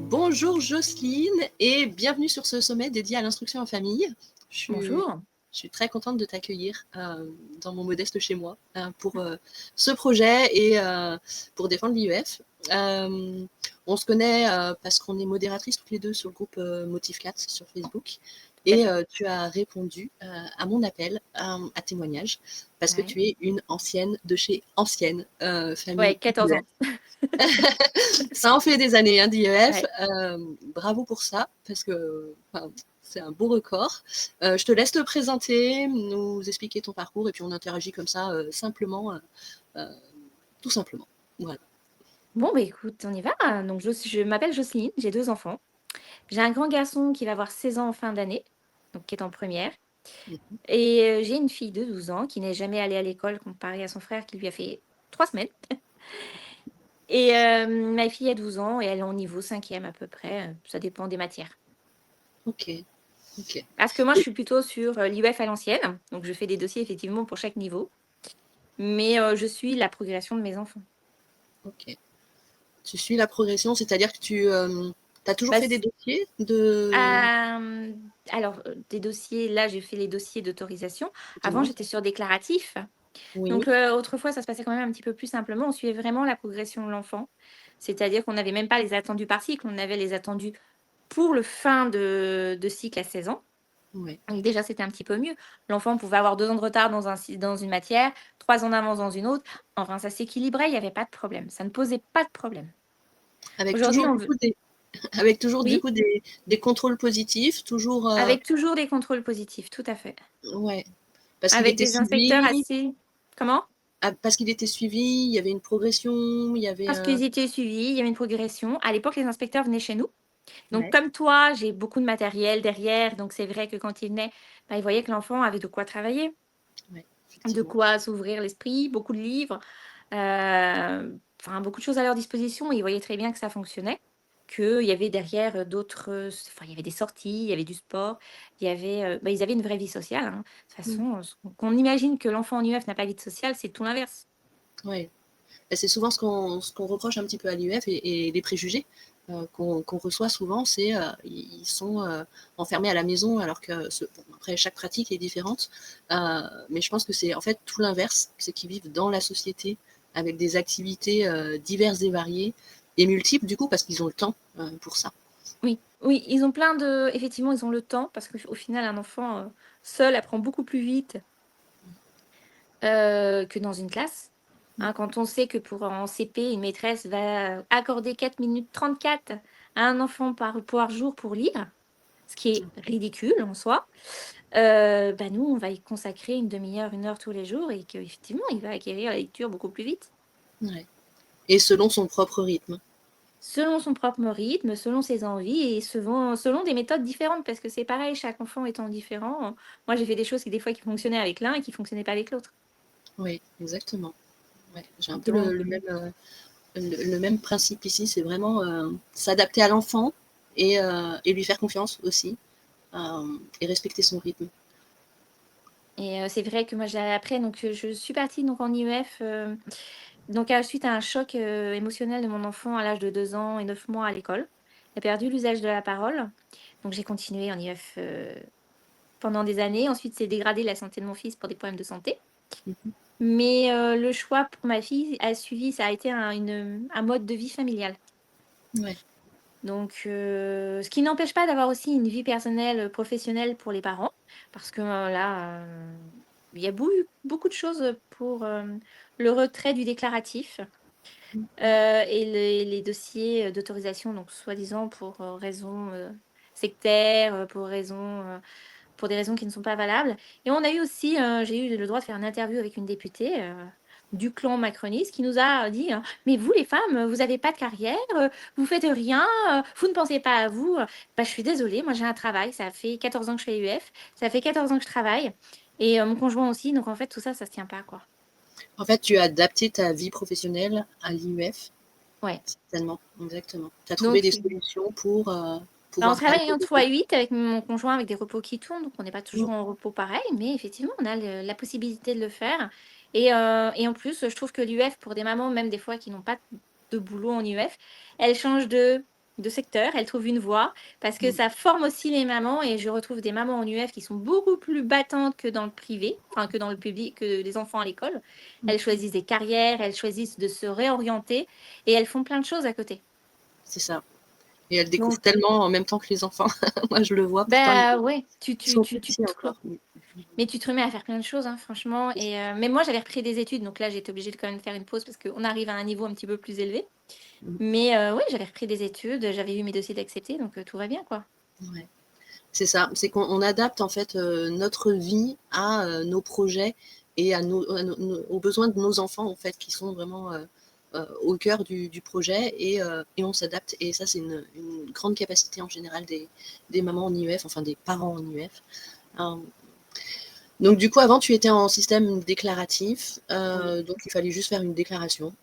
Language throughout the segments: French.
Bonjour Jocelyne et bienvenue sur ce sommet dédié à l'instruction en famille. Bonjour. Je suis très contente de t'accueillir dans mon modeste chez moi pour ce projet et pour défendre l'IEF. On se connaît parce qu'on est modératrices toutes les deux sur le groupe Motif 4 sur Facebook. Et tu as répondu à mon appel à témoignage parce que tu es une ancienne de chez Ancienne Famille. Ouais, 14 ans. Ça en fait des années d'IEF. Ouais. Bravo pour ça parce que c'est un beau record. Je te laisse te présenter, nous expliquer ton parcours et puis on interagit comme ça simplement, tout simplement. Voilà. Bon, bah écoute, on y va. Donc, je m'appelle Jocelyne, j'ai 2 enfants. J'ai un grand garçon qui va avoir 16 ans en fin d'année, donc qui est en première. Mhm. Et j'ai une fille de 12 ans qui n'est jamais allée à l'école comparé à son frère qui lui a fait 3 semaines. Et ma fille a 12 ans et elle est en niveau 5e à peu près. Ça dépend des matières. Ok. Ok. Parce que moi, je suis plutôt sur l'IEF à l'ancienne. Donc, je fais des dossiers effectivement pour chaque niveau. Mais je suis la progression de mes enfants. Ok. Tu suis la progression, c'est-à-dire que tu as toujours Bah, fait des dossiers de. Alors, des dossiers, là, j'ai fait les dossiers d'autorisation. Avant, Dis-moi. j'étais sur déclaratif. Oui. Donc, autrefois, ça se passait quand même un petit peu plus simplement. On suivait vraiment la progression de l'enfant. C'est-à-dire qu'on n'avait même pas les attendus par cycle, on avait les attendus pour le fin de cycle à 16 ans. Ouais. Donc déjà, c'était un petit peu mieux. L'enfant pouvait avoir 2 ans de retard dans une matière, 3 ans d'avance dans une autre. Enfin, ça s'équilibrait, il n'y avait pas de problème. Ça ne posait pas de problème. Avec Aujourd'hui, toujours on du veut... coup avec toujours du Oui, coup des contrôles positifs, toujours. avec toujours des contrôles positifs, tout à fait. Ouais. Parce qu'il Avec était des inspecteurs suivi. assez... Comment? Parce qu'il était suivi, il y avait une progression, il y avait. Parce qu'ils étaient suivis, il y avait une progression. À l'époque, les inspecteurs venaient chez nous. Donc, Ouais, comme toi, j'ai beaucoup de matériel derrière. Donc, c'est vrai que quand ils venaient, ils voyaient que l'enfant avait de quoi travailler, ouais, de effectivement. quoi s'ouvrir l'esprit, beaucoup de livres, beaucoup de choses à leur disposition. Ils voyaient très bien que ça fonctionnait, qu'il y avait derrière d'autres... il y avait des sorties, il y avait du sport, il y avait... ils avaient une vraie vie sociale, hein. De toute Mm. façon, qu'on imagine que l'enfant en UF n'a pas de vie sociale, c'est tout l'inverse. Ouais. Et c'est souvent ce qu'on reproche un petit peu à l'UF et les préjugés qu'on reçoit souvent, c'est ils sont enfermés à la maison alors que après chaque pratique est différente. Mais je pense que c'est en fait tout l'inverse, c'est qu'ils vivent dans la société avec des activités diverses et variées et multiples du coup parce qu'ils ont le temps pour ça. Oui, oui, ils ont plein de... Effectivement, ils ont le temps parce qu'au final, un enfant seul apprend beaucoup plus vite que dans une classe. Hein, quand on sait que pour en CP, une maîtresse va accorder 4 minutes 34 à un enfant par jour pour lire, ce qui est ridicule en soi, nous, on va y consacrer une demi-heure, 1 heure tous les jours et qu'effectivement, il va acquérir la lecture beaucoup plus vite. Ouais. Et selon son propre rythme. Selon son propre rythme, selon ses envies et selon des méthodes différentes, parce que c'est pareil, chaque enfant étant différent. Moi, j'ai fait des choses qui, des fois, qui fonctionnaient avec l'un et qui fonctionnaient pas avec l'autre. Oui, exactement. Ouais. J'ai un peu Donc, le même principe ici, c'est vraiment s'adapter à l'enfant et lui faire confiance aussi et respecter son rythme. et c'est vrai que moi, après, donc, je suis partie donc, en IEF donc, suite à un choc émotionnel de mon enfant à l'âge de 2 ans et 9 mois à l'école. Il a perdu l'usage de la parole. Donc, j'ai continué en IEF pendant des années. Ensuite, c'est dégradé la santé de mon fils pour des problèmes de santé. Mhm. Mais le choix pour ma fille a suivi, ça a été un mode de vie familial. Ouais. Donc, ce qui n'empêche pas d'avoir aussi une vie personnelle, professionnelle pour les parents, parce que là, il y a beaucoup de choses pour le retrait du déclaratif et les dossiers d'autorisation, donc soi-disant pour raisons sectaires, pour des raisons qui ne sont pas valables. Et on a eu aussi, j'ai eu le droit de faire une interview avec une députée du clan macroniste qui nous a dit mais vous les femmes, vous n'avez pas de carrière, vous faites rien, vous ne pensez pas à vous. Je suis désolée, moi j'ai un travail, ça fait 14 ans que je fais UF, ça fait 14 ans que je travaille, et mon conjoint aussi, donc en fait tout ça, ça se tient pas, quoi. En fait, tu as adapté ta vie professionnelle à l'IUF, Ouais. certainement, exactement. Tu as trouvé Donc, des solutions pour on pouvoir travaille en alléger. 3-8 avec mon conjoint, avec des repos qui tournent, donc on n'est pas Mm. toujours en repos pareil, mais effectivement, on a la possibilité de le faire. Et en plus, je trouve que l'UF, pour des mamans, même des fois qui n'ont pas de boulot en UF, elle change de de secteur, elle trouve une voie parce que Mm. ça forme aussi les mamans et je retrouve des mamans en UF qui sont beaucoup plus battantes que dans le privé, enfin que dans le public, que les enfants à l'école. Elles choisissent des carrières, elles choisissent de se réorienter et elles font plein de choses à côté. C'est ça. Et elle découvre Donc, tellement en même temps que les enfants. Moi, je le vois. Pourtant, bah ouais, ils sont petits encore. mais tu te remets à faire plein de choses, hein, franchement. Et mais moi, j'avais repris des études, donc là, j'étais obligée de quand même faire une pause parce qu'on arrive à un niveau un petit peu plus élevé. Mm. Mais oui, j'avais repris des études, j'avais eu mes dossiers d'acceptés, donc tout va bien, quoi. Ouais. C'est ça. C'est qu'on adapte en fait notre vie à nos projets et aux besoins de nos enfants en fait, qui sont vraiment au cœur du projet et on s'adapte. Et ça, c'est une grande capacité en général des mamans en IEF, enfin des parents en IEF. Donc du coup, avant, tu étais en système déclaratif, Oui. donc il fallait juste faire une déclaration.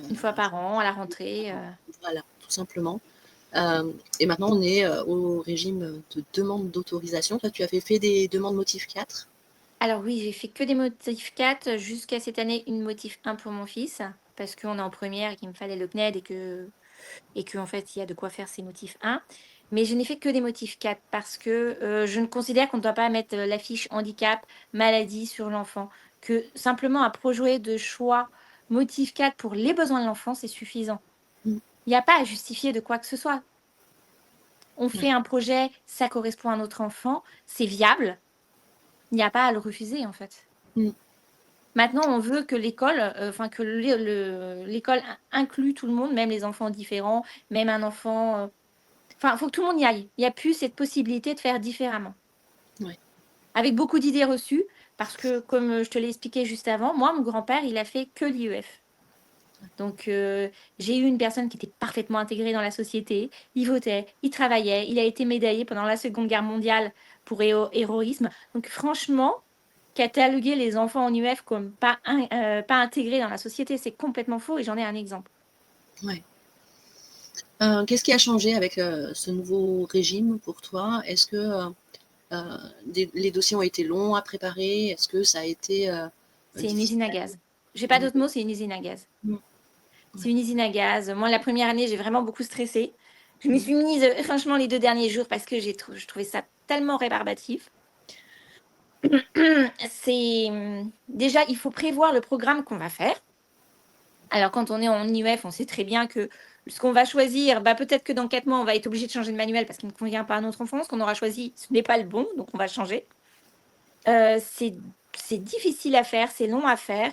Une fois par an, à la rentrée. Voilà, tout simplement. Et maintenant, on est au régime de demande d'autorisation. Toi, tu avais fait des demandes motif 4. Alors oui, j'ai fait que des motifs 4 jusqu'à cette année, une motif 1 pour mon fils, parce qu'on est en première et qu'il me fallait le CNED et que en fait, il y a de quoi faire ces motifs 1. Mais je n'ai fait que des motifs 4 parce que je ne considère qu'on ne doit pas mettre l'affiche handicap, maladie sur l'enfant, que simplement un projet de choix motif 4 pour les besoins de l'enfant, c'est suffisant. Mm. Il n'y a pas à justifier de quoi que ce soit. On fait Ouais. un projet, ça correspond à notre enfant, c'est viable. Il n'y a pas à le refuser, en fait. Mm. Maintenant, on veut que l'école, enfin que l'école inclue tout le monde, même les enfants différents, même un enfant. Enfin, il faut que tout le monde y aille. Il n'y a plus cette possibilité de faire différemment. Ouais. Avec beaucoup d'idées reçues, parce que, comme je te l'ai expliqué juste avant, moi, mon grand-père, il a fait que l'IEF. Donc, j'ai eu une personne qui était parfaitement intégrée dans la société. Il votait, il travaillait, il a été médaillé pendant la Seconde Guerre mondiale pour héroïsme. Donc, franchement, cataloguer les enfants en UF comme pas intégrés dans la société, c'est complètement faux et j'en ai un exemple. Ouais. Qu'est-ce qui a changé avec ce nouveau régime pour toi? Est-ce que les dossiers ont été longs à préparer? Est-ce que ça a été C'est une difficile usine à gaz. J'ai pas d'autre mot, c'est une usine à gaz. Mm. C'est une usine à gaz. Moi, la première année, j'ai vraiment beaucoup stressé. Je me Mm. suis mise, franchement, les 2 derniers jours parce que je trouvais ça tellement rébarbatif. C'est déjà, il faut prévoir le programme qu'on va faire. Alors, quand on est en IEF, on sait très bien que ce qu'on va choisir, bah, peut-être que dans 4 mois, on va être obligé de changer de manuel parce qu'il ne convient pas à notre enfant. Ce qu'on aura choisi, ce n'est pas le bon, donc on va changer. C'est difficile à faire, c'est long à faire.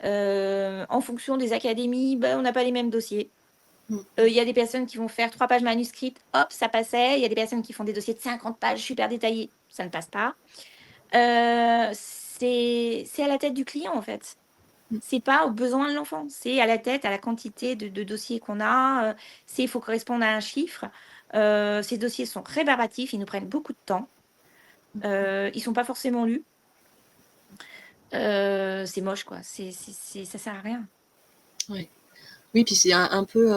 En fonction des académies, bah, on n'a pas les mêmes dossiers. Mm. Il y a des personnes qui vont faire 3 pages manuscrites, hop, ça passait. Il y a des personnes qui font des dossiers de 50 pages super détaillés, ça ne passe pas. C'est à la tête du client, en fait. Mm. C'est pas aux besoins de l'enfant, c'est à la tête, à la quantité de dossiers qu'on a. Il faut correspondre à un chiffre. Ces dossiers sont rébarbatifs, ils nous prennent beaucoup de temps. Ils sont pas forcément lus. C'est moche, quoi. Ça sert à rien. Ouais. Oui, puis c'est un peu.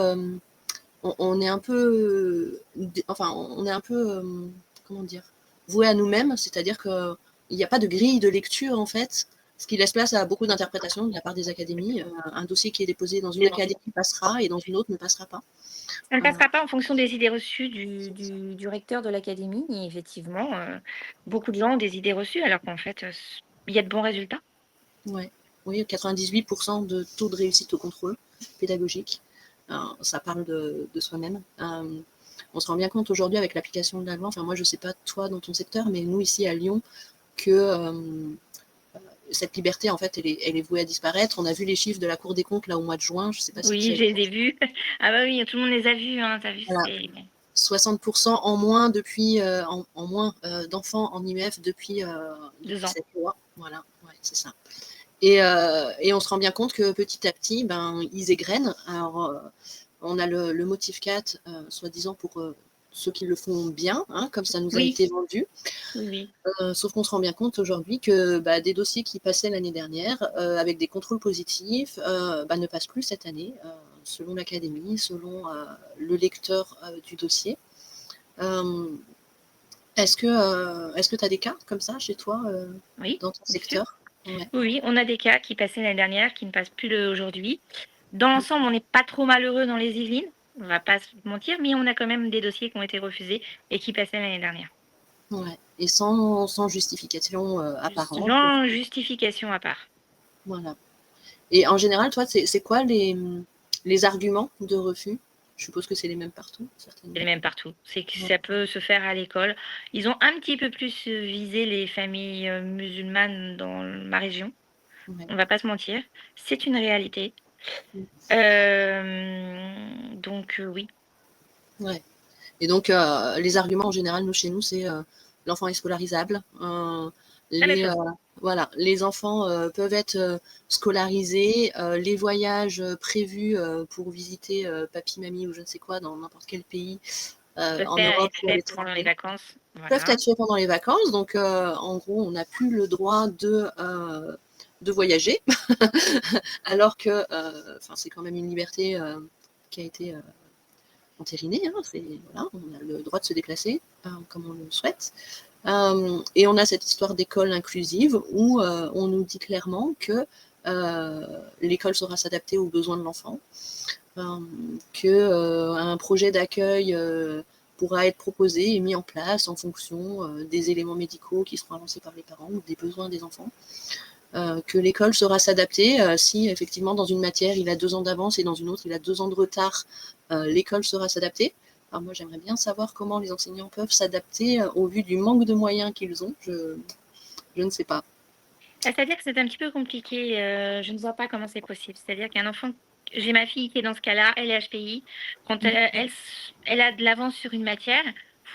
On est un peu. Enfin, on est un peu. Comment dire? Voué à nous-mêmes, c'est-à-dire qu'il n'y a pas de grille de lecture, en fait, ce qui laisse place à beaucoup d'interprétations de la part des académies. Un dossier qui est déposé dans une académie passera et dans une autre ne passera pas. Ça ne passera pas en fonction des idées reçues du recteur de l'académie. Et effectivement, beaucoup de gens ont des idées reçues, alors qu'en fait, il y a de bons résultats. Ouais. Oui, 98% de taux de réussite au contrôle pédagogique. Ça parle de soi-même. On se rend bien compte aujourd'hui avec l'application de la loi, enfin moi je ne sais pas toi dans ton secteur, mais nous ici à Lyon, que cette liberté en fait elle est vouée à disparaître. On a vu les chiffres de la Cour des comptes là au mois de juin, je ne sais pas si tu Oui, as je les ai vus. Ah bah oui, tout le monde les a vus, hein, t'as vu, voilà, c'est 60% en moins depuis en moins d'enfants en IMF depuis 2 ans. cette loi. Voilà, ouais, c'est ça. Et on se rend bien compte que petit à petit, ben, ils égrènent. Alors, on a le motif 4, soi-disant pour ceux qui le font bien, hein, comme ça nous a Oui, été vendu. oui. Sauf qu'on se rend bien compte aujourd'hui que bah, des dossiers qui passaient l'année dernière avec des contrôles positifs bah, ne passent plus cette année, selon l'académie, selon le lecteur du dossier. Est-ce que tu as des cas comme ça chez toi Oui, dans ton bien sûr. secteur? Ouais. Oui, on a des cas qui passaient l'année dernière, qui ne passent plus aujourd'hui. Dans l'ensemble, on n'est pas trop malheureux dans les Yvelines. On va pas se mentir, mais on a quand même des dossiers qui ont été refusés et qui passaient l'année dernière. Ouais. Et sans justification apparente. Sans justification à part. Voilà. Et en général, toi, c'est quoi les arguments de refus? Je suppose que c'est les mêmes partout, certainement. C'est les mêmes partout. C'est que ça peut se faire à l'école. Ils ont un petit peu plus visé les familles musulmanes dans ma région. Ouais. On va pas se mentir. C'est une réalité. Donc oui. Ouais. Et donc, les arguments en général, nous, chez nous, c'est l'enfant est scolarisable. Voilà, les enfants peuvent être scolarisés. Les voyages prévus pour visiter papy, mamie ou je ne sais quoi dans n'importe quel pays en Europe ou à l'étranger pendant les vacances. peuvent être faits pendant les vacances. Donc, en gros, on n'a plus le droit de voyager, alors que c'est quand même une liberté qui a été entériné, hein, voilà, on a le droit de se déplacer comme on le souhaite. Et on a cette histoire d'école inclusive où on nous dit clairement que l'école saura s'adapter aux besoins de l'enfant, qu'un projet d'accueil pourra être proposé et mis en place en fonction des éléments médicaux qui seront avancés par les parents ou des besoins des enfants. Que l'école saura s'adapter si effectivement dans une matière il a 2 ans d'avance et dans une autre il a 2 ans de retard, l'école saura s'adapter. Alors moi j'aimerais bien savoir comment les enseignants peuvent s'adapter au vu du manque de moyens qu'ils ont, je ne sais pas. C'est-à-dire que c'est un petit peu compliqué, je ne vois pas comment c'est possible. C'est-à-dire qu'un enfant, j'ai ma fille qui est dans ce cas-là, elle est HPI. Quand elle a de l'avance sur une matière,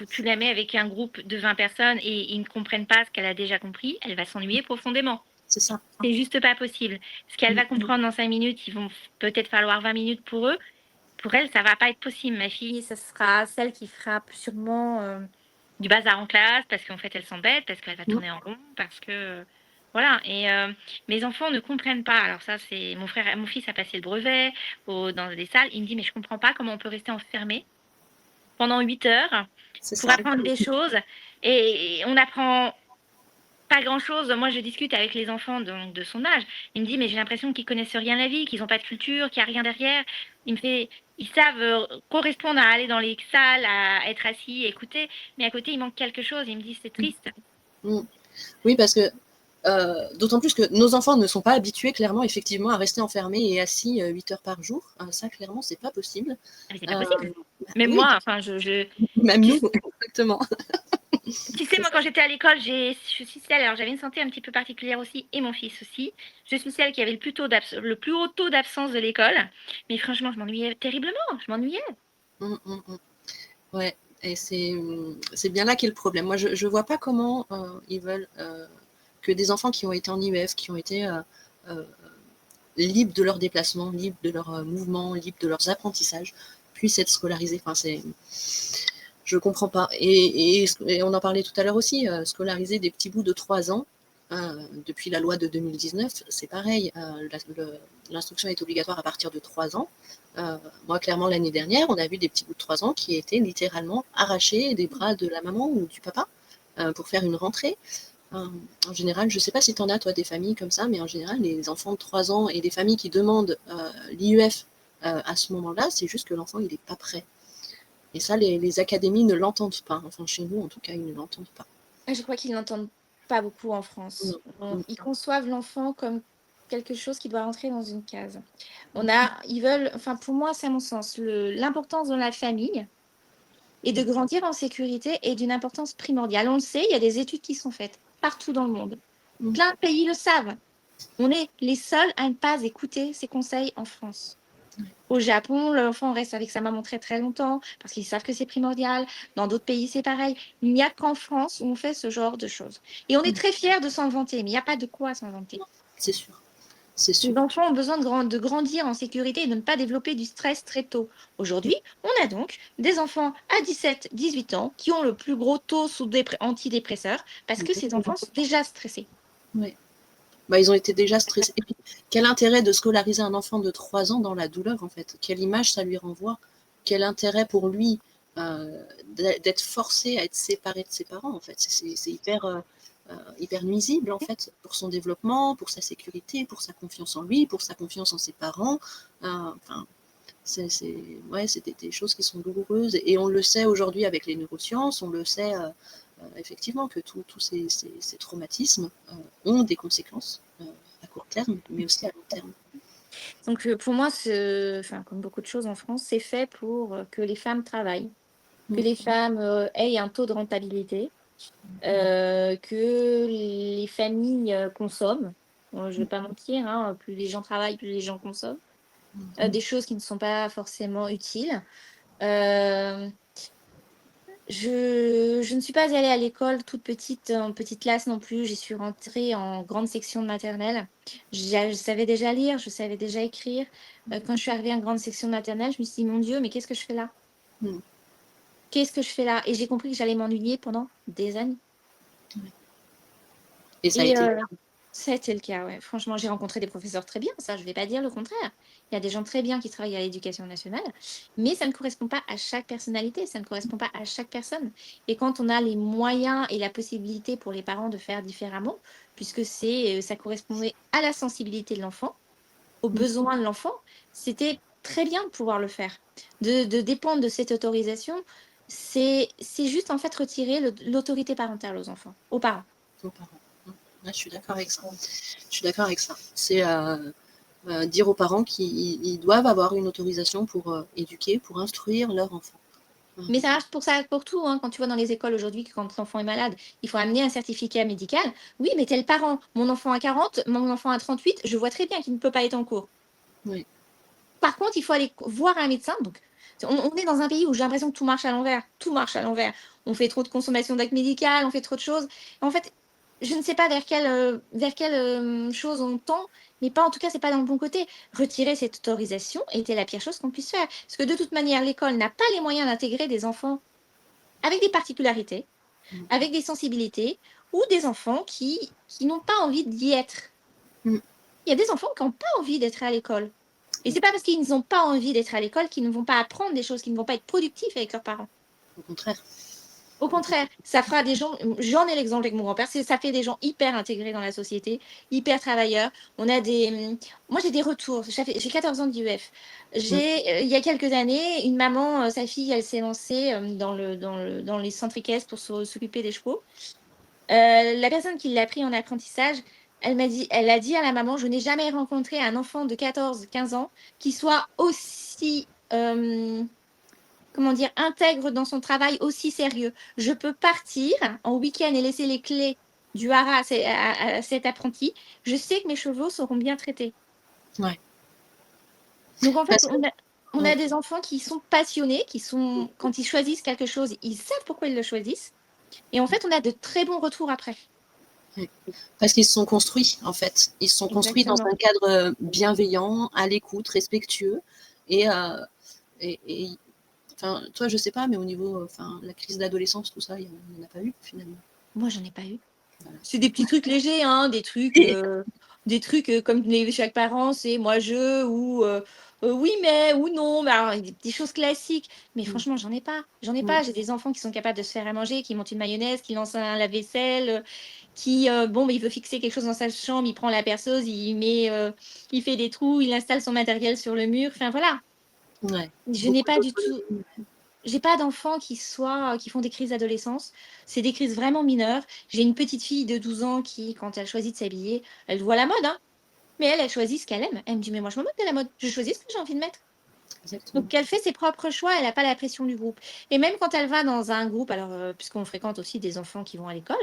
tu la mets avec un groupe de 20 personnes et ils ne comprennent pas ce qu'elle a déjà compris, elle va s'ennuyer profondément. C'est ça. C'est juste pas possible. Ce qu'elle va comprendre dans 5 minutes, ils vont peut-être falloir 20 minutes pour eux. Pour elle, ça va pas être possible. Ma fille, ça sera celle qui fera sûrement du bazar en classe parce qu'en fait, elle s'embête, parce qu'elle va tourner en rond, parce que voilà. Et mes enfants ne comprennent pas. Alors ça, c'est mon fils a passé le brevet dans des salles. Il me dit mais je comprends pas comment on peut rester enfermé pendant 8 heures pour apprendre des choses et on apprend pas grand-chose. Moi, je discute avec les enfants de son âge. Il me dit, mais j'ai l'impression qu'ils connaissent rien à la vie, qu'ils n'ont pas de culture, qu'il n'y a rien derrière. Il me fait, ils savent correspondre à aller dans les salles, à être assis, écouter, mais à côté, il manque quelque chose. Il me dit, c'est triste. Oui, parce que d'autant plus que nos enfants ne sont pas habitués clairement effectivement à rester enfermés et assis 8 heures par jour. Ça clairement c'est pas possible. Mais c'est pas possible. Même oui, moi, enfin, même nous, exactement. Tu sais, moi, quand j'étais à l'école, je suis celle, alors j'avais une santé un petit peu particulière aussi, et mon fils aussi. Je suis celle qui avait le plus haut taux d'absence de l'école. Mais franchement, je m'ennuyais terriblement. Je m'ennuyais. Ouais, et c'est bien là qu'est le problème. Moi, je ne vois pas comment ils veulent que des enfants qui ont été en IEF, qui ont été libres de leurs déplacements, libres de leurs mouvements, libres de leurs apprentissages, puissent être scolarisés. Enfin, je comprends pas. Et on en parlait tout à l'heure aussi, scolariser des petits bouts de 3 ans, depuis la loi de 2019, c'est pareil. L'instruction est obligatoire à partir de 3 ans. Moi, clairement, l'année dernière, on a vu des petits bouts de 3 ans qui étaient littéralement arrachés des bras de la maman ou du papa pour faire une rentrée. En général, je ne sais pas si tu en as, toi, des familles comme ça, mais en général, les enfants de 3 ans et les familles qui demandent l'IEF à ce moment-là, c'est juste que l'enfant, il n'est pas prêt. Et ça, les académies ne l'entendent pas. Enfin, chez nous, en tout cas, ils ne l'entendent pas. Je crois qu'ils n'entendent pas beaucoup en France. Ils conçoivent l'enfant comme quelque chose qui doit rentrer dans une case. Ils veulent, enfin pour moi, c'est à mon sens, l'importance dans la famille et de grandir en sécurité est d'une importance primordiale. On le sait, il y a des études qui sont faites partout dans le monde. Plein de pays le savent. On est les seuls à ne pas écouter ces conseils en France. Au Japon, l'enfant reste avec sa maman très très longtemps parce qu'ils savent que c'est primordial. Dans d'autres pays, c'est pareil. Il n'y a qu'en France où on fait ce genre de choses. Et on est très fiers de s'en vanter, mais il n'y a pas de quoi s'en vanter. C'est sûr. C'est sûr. Les enfants ont besoin de grandir en sécurité et de ne pas développer du stress très tôt. Aujourd'hui, on a donc des enfants à 17-18 ans qui ont le plus gros taux sous antidépresseurs parce que ces enfants sont déjà stressés. Oui. Bah, ils ont été déjà stressés. Et puis, quel intérêt de scolariser un enfant de 3 ans dans la douleur, en fait? Quelle image ça lui renvoie? Quel intérêt pour lui d'être forcé à être séparé de ses parents, en fait? C'est hyper nuisible, en fait, pour son développement, pour sa sécurité, pour sa confiance en lui, pour sa confiance en ses parents. Enfin, Ouais, c'est des choses qui sont douloureuses et on le sait aujourd'hui avec les neurosciences, on le sait, effectivement que tous ces traumatismes, ont des conséquences, à court terme, mais aussi à long terme. Donc, pour moi, enfin, comme beaucoup de choses en France, c'est fait pour que les femmes travaillent, que Mmh. les femmes aient un taux de rentabilité, que les familles consomment. Je vais pas mentir, hein, plus les gens travaillent, plus les gens consomment. Des choses qui ne sont pas forcément utiles. Euh, je ne suis pas allée à l'école toute petite, en petite classe non plus. J'y suis rentrée en grande section de maternelle. Je savais déjà lire, je savais déjà écrire. Quand je suis arrivée en grande section de maternelle, je me suis dit, mon Dieu, mais qu'est-ce que je fais là? Mmh. Qu'est-ce que je fais là? Et j'ai compris que j'allais m'ennuyer pendant des années. Et ça a Et été le cas. ça a été le cas, ouais. Franchement, j'ai rencontré des professeurs très bien, ça, je vais pas dire le contraire. Il y a des gens très bien qui travaillent à l'éducation nationale, mais ça ne correspond pas à chaque personnalité, ça ne correspond pas à chaque personne. Et quand on a les moyens et la possibilité pour les parents de faire différemment, puisque ça correspondait à la sensibilité de l'enfant, aux Mmh. besoins de l'enfant, c'était très bien de pouvoir le faire. De dépendre de cette autorisation, c'est juste en fait retirer l'autorité parentale aux parents. Aux parents. Mmh. Ouais, je suis d'accord avec ça. Je suis d'accord avec ça. C'est, dire aux parents qu'ils doivent avoir une autorisation pour, éduquer, pour instruire leur enfant. Mais ça marche pour tout, hein. Quand tu vois dans les écoles aujourd'hui que quand l'enfant est malade, il faut amener un certificat médical. Oui, mais tel parent, mon enfant a 40, mon enfant a 38, je vois très bien qu'il ne peut pas être en cours. Oui. Par contre, il faut aller voir un médecin. Donc, on est dans un pays où j'ai l'impression que tout marche à l'envers. Tout marche à l'envers. On fait trop de consommation d'actes médicales, on fait trop de choses. En fait, je ne sais pas vers quelle chose on tend, mais pas en tout cas, c'est pas dans le bon côté. Retirer cette autorisation était la pire chose qu'on puisse faire. Parce que de toute manière, l'école n'a pas les moyens d'intégrer des enfants avec des particularités, Mmh. avec des sensibilités, ou des enfants qui n'ont pas envie d'y être. Mmh. Il y a des enfants qui n'ont pas envie d'être à l'école. Et c'est pas parce qu'ils n'ont pas envie d'être à l'école qu'ils ne vont pas apprendre des choses, qu'ils ne vont pas être productifs avec leurs parents. Au contraire. Au contraire, ça fera des gens, j'en ai l'exemple avec mon grand-père, ça fait des gens hyper intégrés dans la société, hyper travailleurs. Moi j'ai des retours, j'ai 14 ans d'IEF. Mmh. Il y a quelques années, une maman, sa fille, elle s'est lancée dans les centres équestres pour s'occuper des chevaux. La personne qui l'a pris en apprentissage, elle a dit à la maman: «Je n'ai jamais rencontré un enfant de 14-15 ans qui soit aussi, comment dire? Intègre dans son travail, aussi sérieux. Je peux partir en week-end et laisser les clés du haras à cet apprenti. Je sais que mes chevaux seront bien traités». Ouais. Donc en fait, Parce que on a ouais. des enfants qui sont passionnés, quand ils choisissent quelque chose, ils savent pourquoi ils le choisissent et en fait, on a de très bons retours après. Ouais. Parce qu'ils se sont construits, en fait. Ils se sont construits dans Exactement. un cadre, bienveillant, à l'écoute, respectueux et et enfin, toi, je sais pas, mais au niveau, enfin, la crise d'adolescence, tout ça, il y en a pas eu, finalement. Moi, j'en ai pas eu. Voilà. C'est des petits trucs légers, hein, des trucs comme chaque parent, c'est moi je ou oui mais ou non, mais alors, des choses classiques. Mais Mmh. franchement, j'en ai pas. J'en ai Mmh. pas. J'ai des enfants qui sont capables de se faire à manger, qui montent une mayonnaise, qui lancent un lave-vaisselle, qui bon, mais il veut fixer quelque chose dans sa chambre, il prend la perceuse, il fait des trous, il installe son matériel sur le mur. Enfin voilà. Ouais. Je n'ai Beaucoup pas du tout. d'autonomie. J'ai pas d'enfants qui font des crises d'adolescence. C'est des crises vraiment mineures. J'ai une petite fille de 12 ans qui, quand elle choisit de s'habiller, elle voit la mode, hein, mais elle choisit ce qu'elle aime. Elle me dit: «Mais moi, je m'en moque de la mode. Je choisis ce que j'ai envie de mettre». Exactement. Donc elle fait ses propres choix, elle a pas la pression du groupe et même quand elle va dans un groupe, alors, puisqu'on fréquente aussi des enfants qui vont à l'école,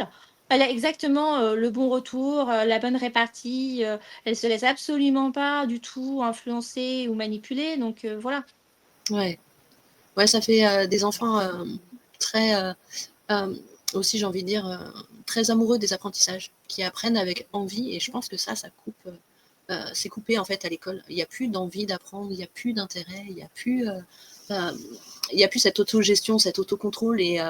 elle a exactement, le bon retour, la bonne répartie, elle se laisse absolument pas du tout influencer ou manipuler donc voilà. Ouais. Ouais, ça fait, des enfants, très, aussi, j'ai envie de dire, très amoureux des apprentissages, qui apprennent avec envie et je pense que ça coupe, c'est coupé, en fait, à l'école. Il y a plus d'envie d'apprendre, il y a plus d'intérêt, hem, il y a plus cette autogestion, cet autocontrôle et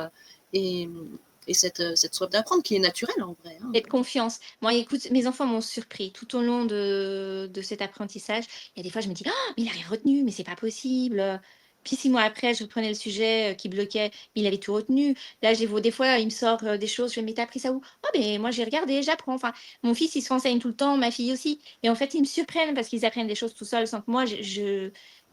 et cette soif d'apprendre qui est naturelle, en vrai, hein. Et de confiance. Moi, écoute, mes enfants m'ont surpris tout au long de cet apprentissage. Il y a des fois, je me dis: «Ah, mais il a rien retenu, mais c'est pas possible». Puis 6 mois après, je reprenais le sujet, qui bloquait, mais il avait tout retenu. Là, des fois, il me sort, des choses, je fais: «Mais tu as appris ça où?» «Ah mais moi, j'ai regardé, j'apprends». Enfin, mon fils, il se renseigne tout le temps, ma fille aussi et en fait, ils me surprennent parce qu'ils apprennent des choses tout seuls sans que moi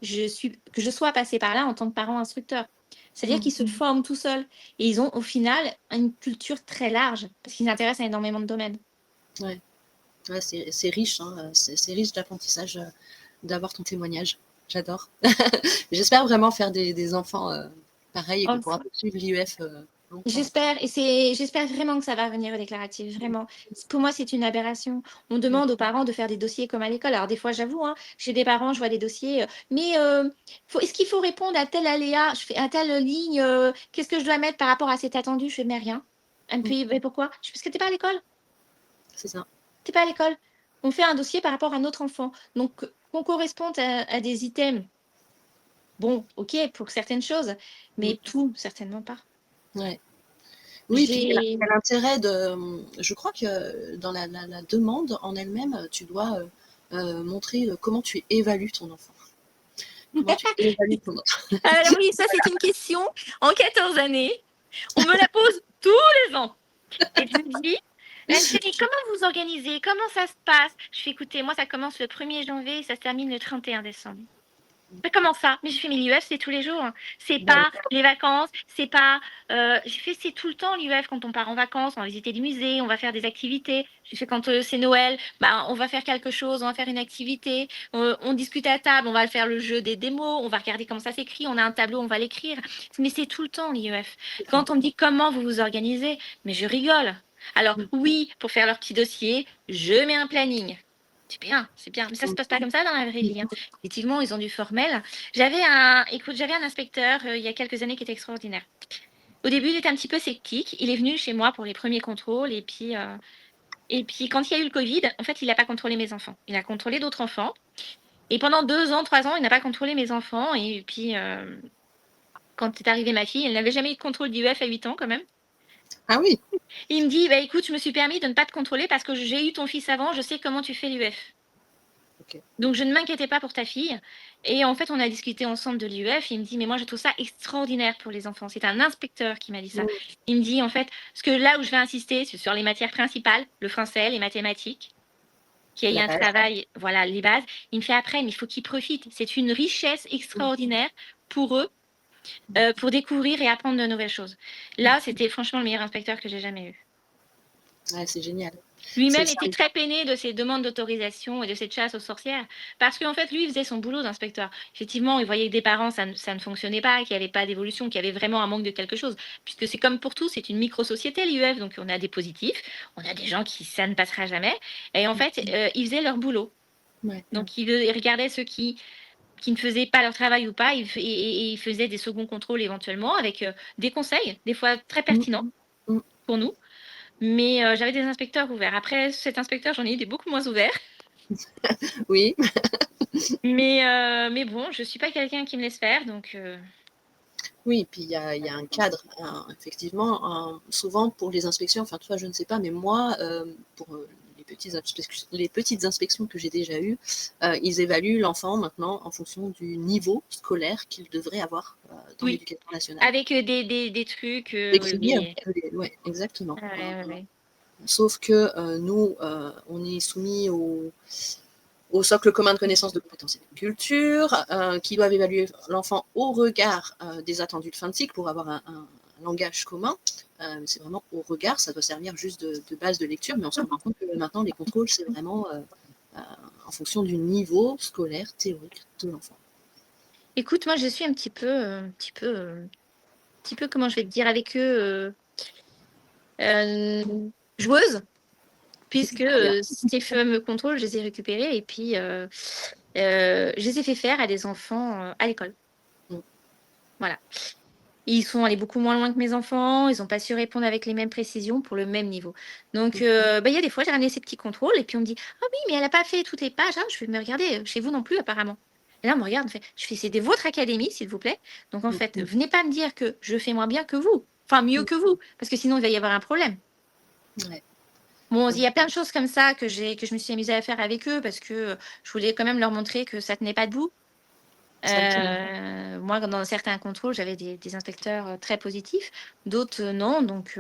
que je sois passée par là en tant que parent instructeur. C'est-à-dire Mmh. qu'ils se forment tout seuls et ils ont au final une culture très large parce qu'ils s'intéressent à énormément de domaines. Ouais. Ouais, c'est riche, hein, c'est riche d'apprentissage, d'avoir ton témoignage. J'adore. J'espère vraiment faire des enfants, pareils et qu'on Oh, pourra poursuivre l'IEF, longtemps. j'espère vraiment que ça va venir au déclaratif, vraiment. Pour moi, c'est une aberration. On Mmh. demande aux parents de faire des dossiers comme à l'école. Alors des fois, j'avoue, hein, j'ai des parents, je vois des dossiers, mais est-ce qu'il faut répondre à tel aléa? Je fais à telle ligne, qu'est-ce que je dois mettre par rapport à cet attendu? Je fais mais rien. Et Mmh. puis, mais pourquoi? Je fais parce que t'es pas à l'école. C'est ça. T'es pas à l'école. On fait un dossier par rapport à notre enfant. Donc, qu'on corresponde à des items, bon, ok, pour certaines choses, Mmh. mais tout, certainement pas. Ouais. Oui, puis J'ai quel intérêt de, je crois que dans la demande en elle-même, tu dois, montrer, comment tu évalues ton enfant. Comment tu évalues ton enfant. Alors oui, ça c'est une question. En 14 années, on me la pose tous les ans. Et je me dis, chérie, comment vous organisez? Comment ça se passe? Je fais écoutez, moi ça commence le 1er janvier et ça se termine le 31 décembre. Mais comment ça? Mais j'ai fait mais l'UF c'est tous les jours. C'est Bah oui. pas les vacances, c'est pas. J'ai fait c'est tout le temps l'UF quand on part en vacances, on va visiter des musées, on va faire des activités. J'ai fait quand c'est Noël, bah on va faire quelque chose, on va faire une activité, on discute à table, on va faire le jeu des démos, on va regarder comment ça s'écrit, on a un tableau, on va l'écrire. Mais c'est tout le temps l'IEF. Quand on me dit comment vous vous organisez, mais je rigole. Alors Mmh. oui, pour faire leur petit dossier, je mets un planning. C'est bien, c'est bien. Mais ça se passe pas comme ça dans la vraie vie, hein. Effectivement, ils ont du formel. J'avais un inspecteur il y a quelques années qui était extraordinaire. Au début, il était un petit peu sceptique. Il est venu chez moi pour les premiers contrôles et puis quand il y a eu le Covid, en fait, il n'a pas contrôlé mes enfants. Il a contrôlé d'autres enfants. Et pendant 2 ans, 3 ans, il n'a pas contrôlé mes enfants. Et puis, quand est arrivée ma fille, elle n'avait jamais eu de contrôle d'IEF à 8 ans quand même. Ah oui! Il me dit, bah écoute, je me suis permis de ne pas te contrôler parce que j'ai eu ton fils avant, je sais comment tu fais l'UF. OK. Donc je ne m'inquiétais pas pour ta fille. Et en fait, on a discuté ensemble de l'IEF. Il me dit, mais moi, je trouve ça extraordinaire pour les enfants. C'est un inspecteur qui m'a dit ça. Mmh. Il me dit, en fait, ce que là où je vais insister, c'est sur les matières principales, le français, les mathématiques, qu'il y ait La un base. travail, voilà, les bases. Il me fait après, mais il faut qu'ils profitent. C'est une richesse Mmh. extraordinaire pour eux, pour découvrir et apprendre de nouvelles choses. Là, c'était franchement le meilleur inspecteur que j'ai jamais eu. Ouais, c'est génial. C'est le Lui-même était service. très peiné de ces demandes d'autorisation et de cette chasse aux sorcières, parce qu'en fait, lui, il faisait son boulot d'inspecteur. Effectivement, il voyait que des parents, ça ne fonctionnait pas, qu'il n'y avait pas d'évolution, qu'il y avait vraiment un manque de quelque chose. Puisque c'est comme pour tout, c'est une micro-société, l'IEF, donc on a des positifs, on a des gens qui, ça ne passera jamais. Et en fait, ils faisaient leur boulot. Ouais. Donc, ils regardaient ceux qui ne faisaient pas leur travail ou pas, et ils faisaient des seconds contrôles éventuellement, avec des conseils, des fois très Mmh. pertinents Mmh. pour nous. Mais j'avais des inspecteurs ouverts. Après, cet inspecteur, j'en ai eu des beaucoup moins ouverts. Oui. Mais bon, je suis pas quelqu'un qui me laisse faire, donc Oui, puis il y a un cadre, effectivement, souvent pour les inspections, enfin toi je ne sais pas, mais moi, pour les petites inspections que j'ai déjà eues, ils évaluent l'enfant maintenant en fonction du niveau scolaire qu'il devrait avoir dans oui, l'éducation nationale. avec des trucs, Décrivez un oui. petit peu ouais, exactement. Ouais, ouais, ouais. Sauf que nous, on est soumis au socle commun de connaissances de compétences et de culture, qui doivent évaluer l'enfant au regard des attendus de fin de cycle pour avoir un langage commun. C'est vraiment au regard, ça doit servir juste de base de lecture, mais on se rend compte que maintenant les contrôles, c'est vraiment en fonction du niveau scolaire théorique de l'enfant. Écoute, moi, je suis un petit peu, comment je vais te dire, avec eux, joueuse, puisque ces fameux contrôles, je les ai récupérés et puis je les ai fait faire à des enfants à l'école. Mm. Voilà. Ils sont allés beaucoup moins loin que mes enfants, ils n'ont pas su répondre avec les mêmes précisions pour le même niveau. Donc, il y a des fois, j'ai ramené ces petits contrôles et puis on me dit, ah oui, mais elle n'a pas fait toutes les pages. Ah, je vais me regarder, chez vous non plus, apparemment. Et là, on me regarde, on fait, je fais, c'est de votre académie, s'il vous plaît. Donc, en fait, venez pas me dire que je fais moins bien que vous, enfin mieux que vous, parce que sinon, il va y avoir un problème. Ouais. Bon, il y a plein de choses comme ça que je me suis amusée à faire avec eux parce que je voulais quand même leur montrer que ça tenait pas debout. Ça me fait Moi, dans certains contrôles, j'avais des inspecteurs très positifs, d'autres non. Donc,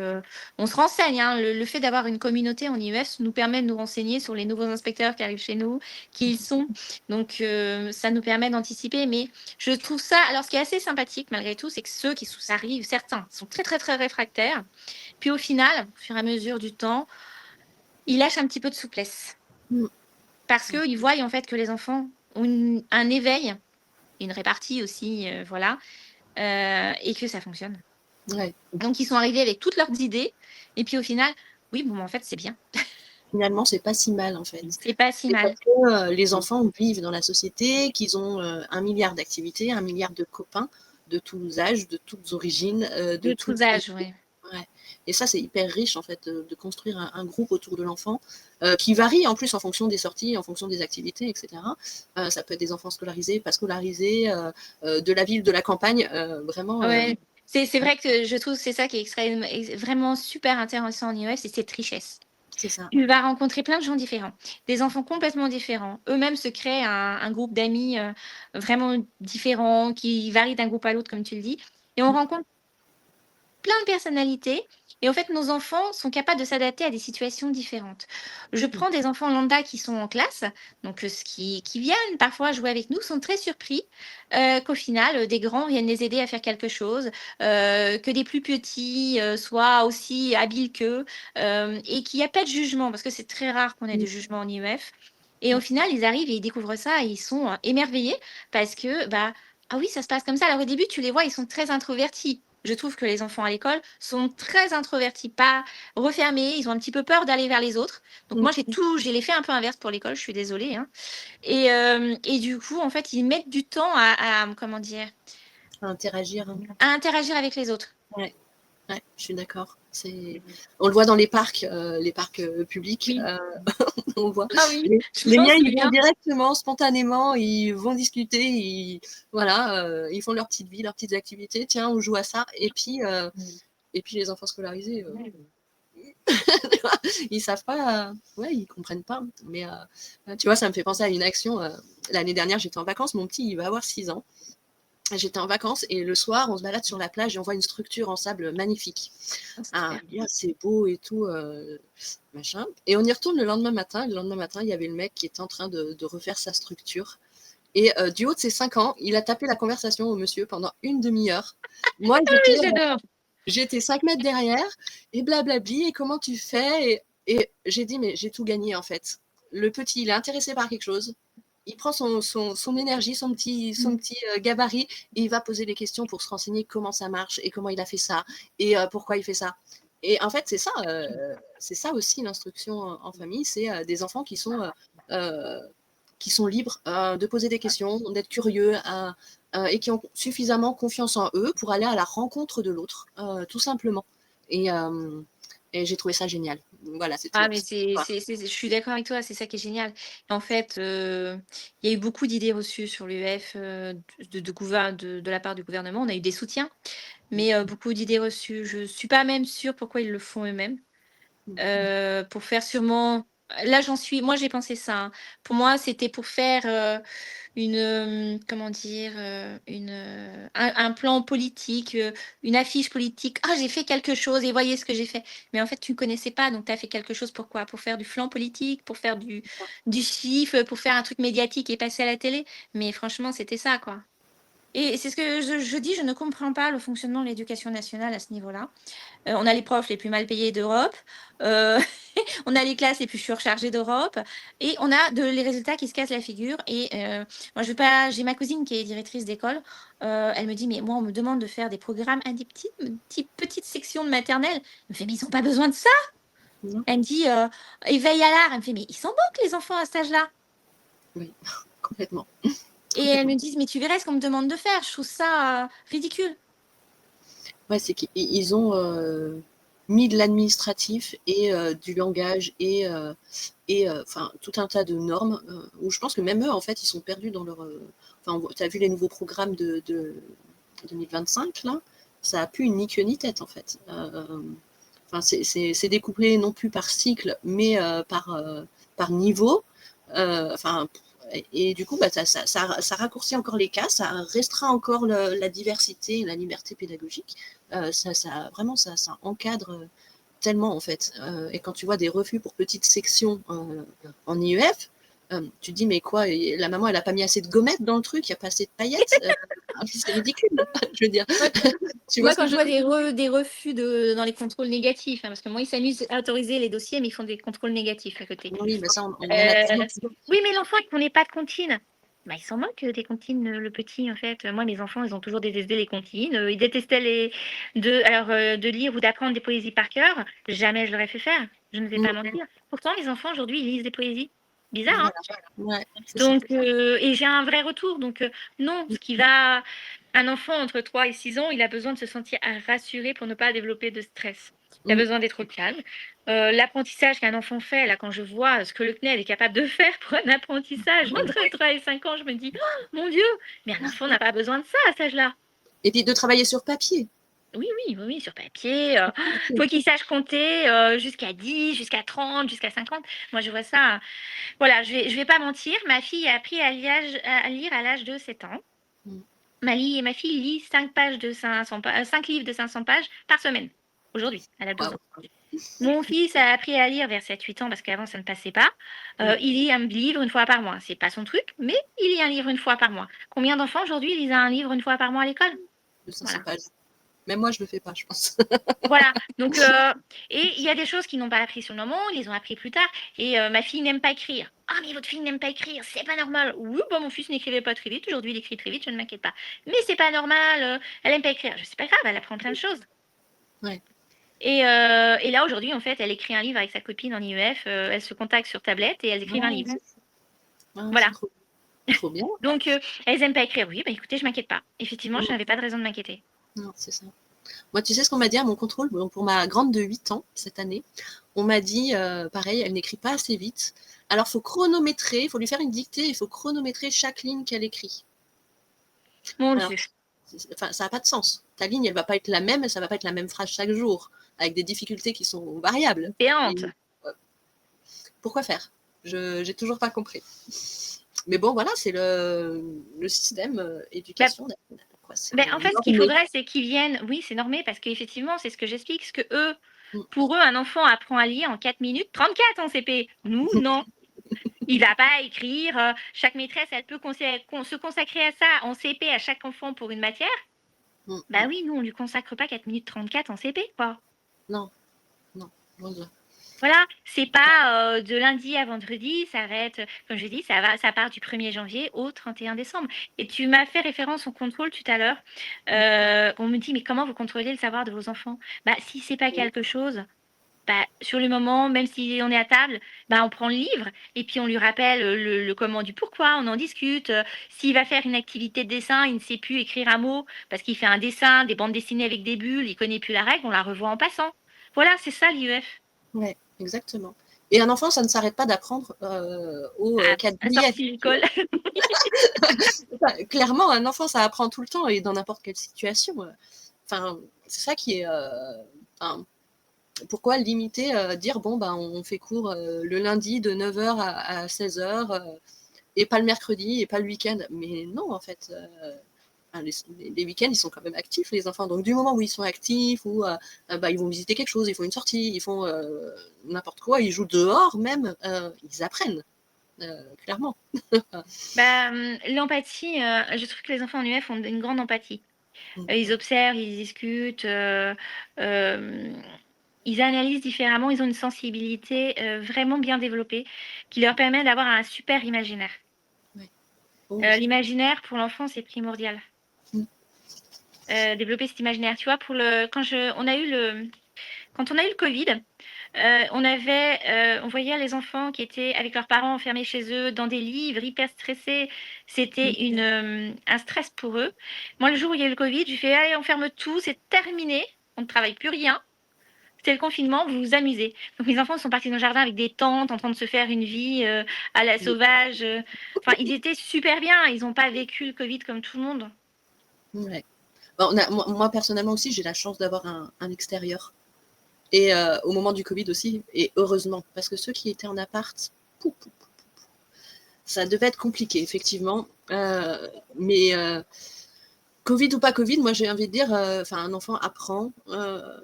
on se renseigne, hein. Le fait d'avoir une communauté en IEF nous permet de nous renseigner sur les nouveaux inspecteurs qui arrivent chez nous, qui ils sont. Donc, ça nous permet d'anticiper. Mais je trouve ça. Alors, ce qui est assez sympathique, malgré tout, c'est que ceux qui arrivent, certains sont très, très, très réfractaires. Puis, au final, au fur et à mesure du temps, ils lâchent un petit peu de souplesse. Mmh. Parce qu'ils voient en fait que les enfants ont un éveil, une répartie aussi, voilà, et que ça fonctionne. Ouais. Donc, ils sont arrivés avec toutes leurs idées. Et puis, au final, oui, bon, en fait, c'est bien. Finalement, c'est pas si mal, en fait. C'est pas si C'est mal. parce que les enfants vivent dans la société, qu'ils ont 1 milliard d'activités, 1 milliard de copains de tous âges, de toutes origines, De tous âges, ouais. Ouais. Et ça, c'est hyper riche, en fait, de construire un groupe autour de l'enfant qui varie en plus en fonction des sorties, en fonction des activités, etc. Ça peut être des enfants scolarisés, pas scolarisés, de la ville, de la campagne, vraiment. Ouais. C'est vrai que je trouve que c'est ça qui est vraiment super intéressant en IEF, c'est cette richesse. C'est ça. Tu vas rencontrer plein de gens différents, des enfants complètement différents. Eux-mêmes se créent un groupe d'amis vraiment différents, qui varient d'un groupe à l'autre, comme tu le dis. Et on rencontre plein de personnalités. Et en fait, nos enfants sont capables de s'adapter à des situations différentes. Je prends des enfants lambda qui sont en classe, donc qui viennent parfois jouer avec nous, sont très surpris qu'au final, des grands viennent les aider à faire quelque chose, que des plus petits soient aussi habiles qu'eux, et qu'il n'y a pas de jugement, parce que c'est très rare qu'on ait de jugement en IEF. Et au final, ils arrivent et ils découvrent ça et ils sont émerveillés parce que, bah, ah oui, ça se passe comme ça. Alors au début, tu les vois, ils sont très introvertis. Je trouve que les enfants à l'école sont très introvertis, pas refermés. Ils ont un petit peu peur d'aller vers les autres. Donc moi, j'ai l'effet un peu inverse pour l'école. Je suis désolée, hein. Et du coup, en fait, ils mettent du temps comment dire, À interagir. à interagir avec les autres. Ouais. Ouais, je suis d'accord. On le voit dans les parcs publics. Oui. On le voit. Ah oui, Les miens, ils vont directement, spontanément, ils vont discuter, ils font leur petite vie, leurs petites activités. Tiens, on joue à ça. Et puis les enfants scolarisés, ils savent pas, ils comprennent pas. Mais tu vois, ça me fait penser à une action. L'année dernière, j'étais en vacances. Mon petit, il va avoir 6 ans. J'étais en vacances et le soir, on se balade sur la plage et on voit une structure en sable magnifique. C'est beau et tout, machin. Et on y retourne le lendemain matin. Le lendemain matin, il y avait le mec qui était en train de refaire sa structure. Et du haut de ses 5 ans, il a tapé la conversation au monsieur pendant une demi-heure. Moi, j'étais 5 mètres derrière et blablabli. Et comment tu fais ? Et j'ai dit, mais j'ai tout gagné en fait. Le petit, il est intéressé par quelque chose. Il prend son énergie, son petit gabarit, et il va poser des questions pour se renseigner comment ça marche et comment il a fait ça et pourquoi il fait ça. Et en fait, c'est ça aussi l'instruction en famille, c'est des enfants qui sont libres de poser des questions, d'être curieux et qui ont suffisamment confiance en eux pour aller à la rencontre de l'autre, tout simplement. Et j'ai trouvé ça génial. Voilà, c'est tout. Ah, mais je suis d'accord avec toi, c'est ça qui est génial. En fait, il y a eu beaucoup d'idées reçues sur l'UEF de la part du gouvernement. On a eu des soutiens, mais beaucoup d'idées reçues. Je ne suis pas même sûre pourquoi ils le font eux-mêmes. Pour faire sûrement. Là, moi, j'ai pensé ça, hein. Pour moi, c'était pour faire comment dire, un plan politique, une affiche politique. Ah, j'ai fait quelque chose et voyez ce que j'ai fait. Mais en fait, tu ne connaissais pas, donc tu as fait quelque chose pour quoi? Pour faire du flanc politique, pour faire du chiffre, pour faire un truc médiatique et passer à la télé. Mais franchement, c'était ça, quoi. Et c'est ce que je dis, je ne comprends pas le fonctionnement de l'éducation nationale à ce niveau-là. On a les profs les plus mal payés d'Europe, on a les classes les plus surchargées d'Europe et on a les résultats qui se cassent la figure. Et moi, j'ai ma cousine qui est directrice d'école. Elle me dit, mais moi, on me demande de faire des programmes à des petites sections de maternelle. Elle me fait, mais ils n'ont pas besoin de ça. Non. Elle me dit, éveil à l'art. Elle me fait, mais ils s'en moquent, les enfants à cet âge-là. Oui, complètement. Et elles me disent, mais tu verrais ce qu'on me demande de faire. Je trouve ça ridicule. Ouais, c'est qu'ils ont mis de l'administratif et du langage et tout un tas de normes où je pense que même eux, en fait, ils sont perdus dans leur. Tu as vu les nouveaux programmes de 2025, là, ça a plus ni queue ni tête, en fait. C'est découpé non plus par cycle, mais par niveau. et du coup, bah, ça raccourcit encore les cas, ça restreint encore la diversité, la liberté pédagogique. Vraiment, ça encadre tellement, en fait. Et quand tu vois des refus pour petites sections en IEF, tu te dis, mais quoi, la maman, elle n'a pas mis assez de gommettes dans le truc, il n'y a pas assez de paillettes. C'est ridicule, je veux dire. Tu vois Moi, ce que quand je je veux vois dire? des refus dans les contrôles négatifs, parce que moi, ils s'amusent à autoriser les dossiers, mais ils font des contrôles négatifs à côté. Oui, mais ça, on en a tellement. Oui, mais l'enfant, il ne connaît pas de comptine. Bah, ils s'en moquent des comptines, le petit, en fait. Moi, mes enfants, ils ont toujours détesté les comptines. Ils détestaient de lire ou d'apprendre des poésies par cœur. Jamais je leur ai fait faire. Je ne vais pas mentir. Pourtant, les enfants, aujourd'hui, ils lisent des poésies. Bizarre, hein? Voilà. Ouais, c'est ça. Donc, et j'ai un vrai retour. Donc, non, un enfant entre 3 et 6 ans, il a besoin de se sentir rassuré pour ne pas développer de stress. Il a besoin d'être au calme. L'apprentissage qu'un enfant fait, là, quand je vois ce que le CNED est capable de faire pour un apprentissage entre 3 et 5 ans, je me dis, oh, mon Dieu, mais un enfant n'a pas besoin de ça à cet âge-là. Et puis de travailler sur papier. Oui, sur papier. Faut qu'il sache compter jusqu'à 10, jusqu'à 30, jusqu'à 50. Moi, je vois ça. Voilà, je vais pas mentir. Ma fille a appris à lire à l'âge de 7 ans. Ma fille lit 5 livres de 500 pages par semaine. Aujourd'hui, elle a 12 ans. Mon fils a appris à lire vers 7-8 ans parce qu'avant, ça ne passait pas. Il lit un livre une fois par mois. C'est pas son truc, mais il lit un livre une fois par mois. Combien d'enfants aujourd'hui lisent un livre une fois par mois à l'école? De 500 Voilà. pages. Même moi, je le fais pas, je pense. Voilà. Donc, et il y a des choses qu'ils n'ont pas appris sur le moment, ils les ont appris plus tard. Et ma fille n'aime pas écrire. Ah, mais votre fille n'aime pas écrire, c'est pas normal. Oui, bah, mon fils n'écrivait pas très vite. Aujourd'hui, il écrit très vite, je ne m'inquiète pas. Mais c'est pas normal, elle aime pas écrire. Je sais pas grave, elle apprend plein de choses. Ouais. Et là, aujourd'hui, en fait, elle écrit un livre avec sa copine en IEF. Elle se contacte sur tablette et elles écrivent un livre. Voilà. Trop bien. Donc, elles aiment pas écrire. Oui, bah écoutez, je m'inquiète pas. Effectivement, je n'avais pas de raison de m'inquiéter. Non, c'est ça. Moi, tu sais ce qu'on m'a dit à mon contrôle pour ma grande de 8 ans cette année. On m'a dit, pareil, elle n'écrit pas assez vite. Alors, il faut chronométrer, il faut lui faire une dictée, il faut chronométrer chaque ligne qu'elle écrit. Mon Dieu. Enfin, ça n'a pas de sens. Ta ligne, elle ne va pas être la même, ça ne va pas être la même phrase chaque jour, avec des difficultés qui sont variables. Béante. Pourquoi faire? Je n'ai toujours pas compris. Mais bon, voilà, c'est le système éducation. En fait, ce qu'il faudrait, c'est qu'ils viennent. Oui, c'est normé parce qu'effectivement, c'est ce que j'explique. Ce que pour eux, un enfant apprend à lire en 4 minutes 34 en CP. Nous, non. Il va pas écrire. Chaque maîtresse, elle peut se consacrer à ça en CP à chaque enfant pour une matière. Bah oui, nous, on lui consacre pas 4 minutes 34 en CP, quoi. Non, bon Dieu. Voilà, c'est pas de lundi à vendredi, ça arrête, comme je dis, ça part du 1er janvier au 31 décembre. Et tu m'as fait référence au contrôle tout à l'heure. On me dit, mais comment vous contrôlez le savoir de vos enfants? Bah, si c'est pas quelque chose, bah, sur le moment, même si on est à table, bah, on prend le livre et puis on lui rappelle le comment du pourquoi, on en discute. S'il va faire une activité de dessin, il ne sait plus écrire un mot parce qu'il fait un dessin, des bandes dessinées avec des bulles, il connaît plus la règle, on la revoit en passant. Voilà, c'est ça l'IEF. Ouais, exactement. Et un enfant, ça ne s'arrête pas d'apprendre au 4 juillet. Clairement, un enfant, ça apprend tout le temps et dans n'importe quelle situation. Enfin, c'est ça qui est. Pourquoi limiter, dire bon, ben, on fait cours le lundi de 9h à 16h et pas le mercredi et pas le week-end? Mais non, en fait. Les week-ends, ils sont quand même actifs, les enfants. Donc, du moment où ils sont actifs, où ils vont visiter quelque chose, ils font une sortie, ils font n'importe quoi, ils jouent dehors même, ils apprennent, clairement. L'empathie, je trouve que les enfants en UF ont une grande empathie. Ils observent, ils discutent, ils analysent différemment, ils ont une sensibilité vraiment bien développée qui leur permet d'avoir un super imaginaire. L'imaginaire pour l'enfant, c'est primordial. Développer cet imaginaire, tu vois, quand on a eu le Covid, on voyait les enfants qui étaient avec leurs parents enfermés chez eux dans des livres, hyper stressés. C'était un stress pour eux. Moi, le jour où il y a eu le Covid, j'ai fait allez, on ferme tout, c'est terminé, on ne travaille plus rien. C'était le confinement, vous vous amusez. Donc mes enfants sont partis dans le jardin avec des tentes, en train de se faire une vie à la sauvage. Enfin, ils étaient super bien. Ils n'ont pas vécu le Covid comme tout le monde. Ouais. Bon, moi, personnellement aussi, j'ai la chance d'avoir un extérieur. Et au moment du Covid aussi, et heureusement, parce que ceux qui étaient en appart, ça devait être compliqué, effectivement. Mais Covid ou pas Covid, moi j'ai envie de dire, un enfant apprend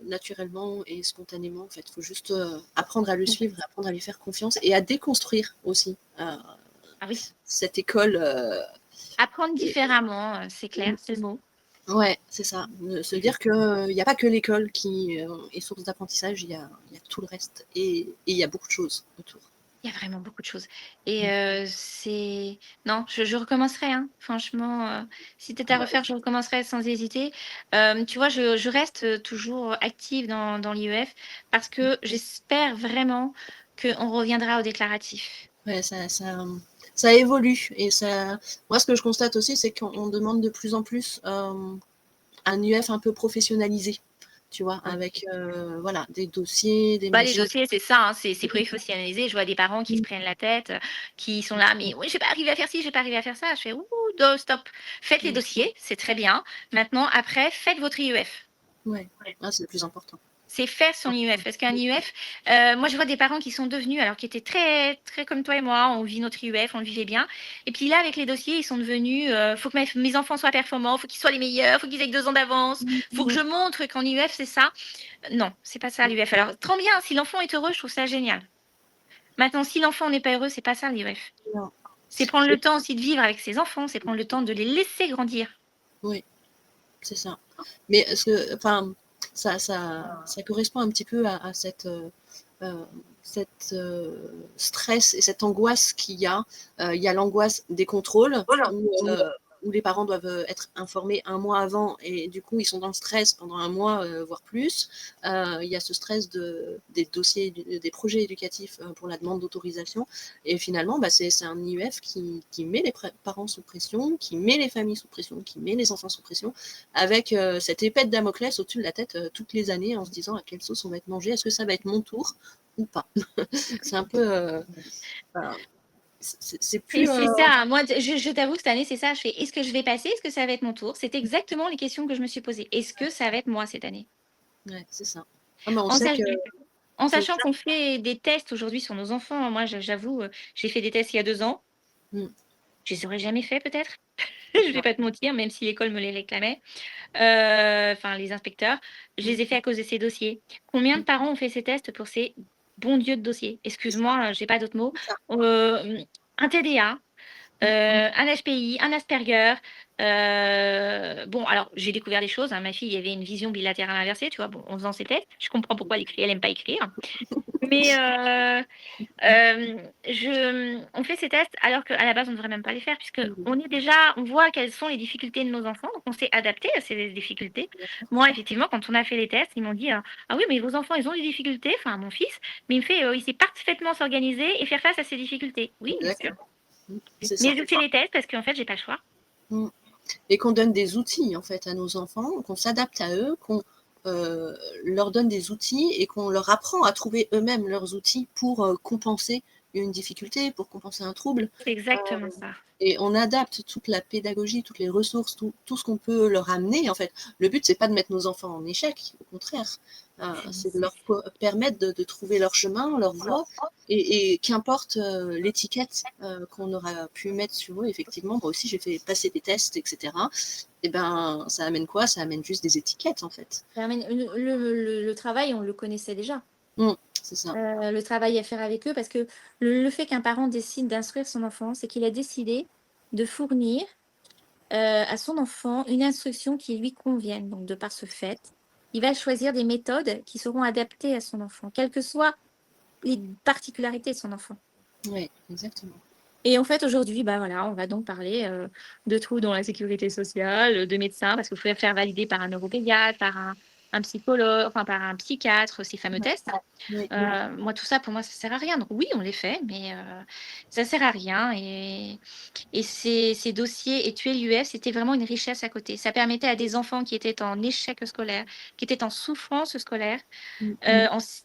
naturellement et spontanément. En fait, il faut juste apprendre à le suivre, apprendre à lui faire confiance et à déconstruire aussi Ah oui, cette école. apprendre différemment, c'est clair, c'est le mot. Ouais, c'est ça. Se dire qu'il n'y a pas que l'école qui est source d'apprentissage, il y a tout le reste et il y a beaucoup de choses autour. Il y a vraiment beaucoup de choses. Et c'est... Non, je recommencerai, hein. Franchement, si c'était à refaire, je recommencerai sans hésiter. Tu vois, je reste toujours active dans l'IEF parce que j'espère vraiment qu'on reviendra au déclaratif. Ouais, ça évolue et ça. Moi, ce que je constate aussi, c'est qu'on demande de plus en plus un UF un peu professionnalisé, tu vois, avec voilà, des dossiers, des Bah, les machins. dossiers, c'est ça, hein, c'est professionnalisé. Je vois des parents qui se prennent la tête, qui sont là, mais oui, je vais pas arriver à faire ci, je vais pas arriver à faire ça. Je fais, ouh, stop. Faites les dossiers, c'est très bien. Maintenant, après, faites votre IEF. Ouais, ah, c'est le plus important. C'est faire son IEF. Parce qu'un IEF, moi, je vois des parents qui sont devenus, alors qui étaient très, très comme toi et moi, on vit notre IEF, on le vivait bien. Et puis là, avec les dossiers, ils sont devenus, faut que mes enfants soient performants, faut qu'ils soient les meilleurs, faut qu'ils aient que 2 ans d'avance, faut que je montre qu'en IEF, c'est ça. Non, c'est pas ça l'IEF. Alors, très bien, si l'enfant est heureux, je trouve ça génial. Maintenant, si l'enfant n'est pas heureux, c'est pas ça l'IEF. Non. C'est prendre le temps aussi de vivre avec ses enfants, c'est prendre le temps de les laisser grandir. Oui, c'est ça. Mais enfin, ça correspond un petit peu à cette stress et cette angoisse qu'il y a. Il y a l'angoisse des contrôles où les parents doivent être informés un mois avant et du coup ils sont dans le stress pendant un mois, voire plus. Il y a ce stress des dossiers, des projets éducatifs pour la demande d'autorisation. Et finalement, c'est un IEF qui met les parents sous pression, qui met les familles sous pression, qui met les enfants sous pression, avec cette épée de Damoclès au-dessus de la tête toutes les années en se disant à quelle sauce on va être mangé, est-ce que ça va être mon tour ou pas. C'est un peu... c'est plus... C'est ça. Moi, je t'avoue que cette année, c'est ça. Je fais, est-ce que je vais passer? Est-ce que ça va être mon tour? C'est exactement les questions que je me suis posées. Est-ce que ça va être moi cette année? Ouais, c'est ça. Ah, on En, sait sach- que... en sachant qu'on fait des tests aujourd'hui sur nos enfants. Moi, j'avoue, j'ai fait des tests il y a 2 ans. Mm. Je les aurais jamais fait peut-être. Je vais pas te mentir, même si l'école me les réclamait. Enfin, les inspecteurs. Je les ai fait à cause de ces dossiers. Combien de parents ont fait ces tests pour ces bons dieux de dossiers? Excuse-moi, j'ai pas d'autres mots. Un TDA, un HPI, un Asperger. Bon, alors j'ai découvert des choses, hein. Ma fille, il y avait une vision bilatérale inversée, tu vois. Bon, en faisant ses tests, je comprends pourquoi elle aime pas écrire. Mais on fait ces tests alors qu'à la base, on ne devrait même pas les faire, puisque on voit quelles sont les difficultés de nos enfants, donc on s'est adapté à ces difficultés. Moi, effectivement, quand on a fait les tests, ils m'ont dit ah oui, mais vos enfants, ils ont des difficultés, enfin mon fils, mais il me fait il sait parfaitement s'organiser et faire face à ces difficultés. Oui, bien sûr. C'est ça. Mais je fais les tests parce qu'en fait, j'ai pas le choix. Et qu'on donne des outils en fait à nos enfants, qu'on s'adapte à eux, qu'on leur donne des outils et qu'on leur apprend à trouver eux-mêmes leurs outils pour compenser une difficulté, pour compenser un trouble. C'est exactement ça. Et on adapte toute la pédagogie, toutes les ressources, tout ce qu'on peut leur amener. En fait, le but, c'est pas de mettre nos enfants en échec, au contraire. C'est de leur permettre de trouver leur chemin, leur voie, et qu'importe l'étiquette qu'on aura pu mettre sur eux. Effectivement, moi aussi, j'ai fait passer des tests, etc. Et ben, ça amène quoi? Ça amène juste des étiquettes, en fait. Le travail, on le connaissait déjà. C'est ça. Le travail à faire avec eux, parce que le fait qu'un parent décide d'instruire son enfant, c'est qu'il a décidé de fournir à son enfant une instruction qui lui convienne. Donc, de par ce fait, il va choisir des méthodes qui seront adaptées à son enfant, quelles que soient les particularités de son enfant. Oui, exactement. Et en fait, aujourd'hui, voilà, on va donc parler de trous dans la sécurité sociale, de médecins, parce qu'il faut faire valider par un neuropédiatre, par un psychologue, enfin par un psychiatre, ces fameux tests. Oui. Moi, tout ça, pour moi, ça sert à rien. Donc oui, on les fait, mais ça sert à rien. Et ces dossiers et tuer l'UF, c'était vraiment une richesse à côté. Ça permettait à des enfants qui étaient en échec scolaire, qui étaient en souffrance scolaire,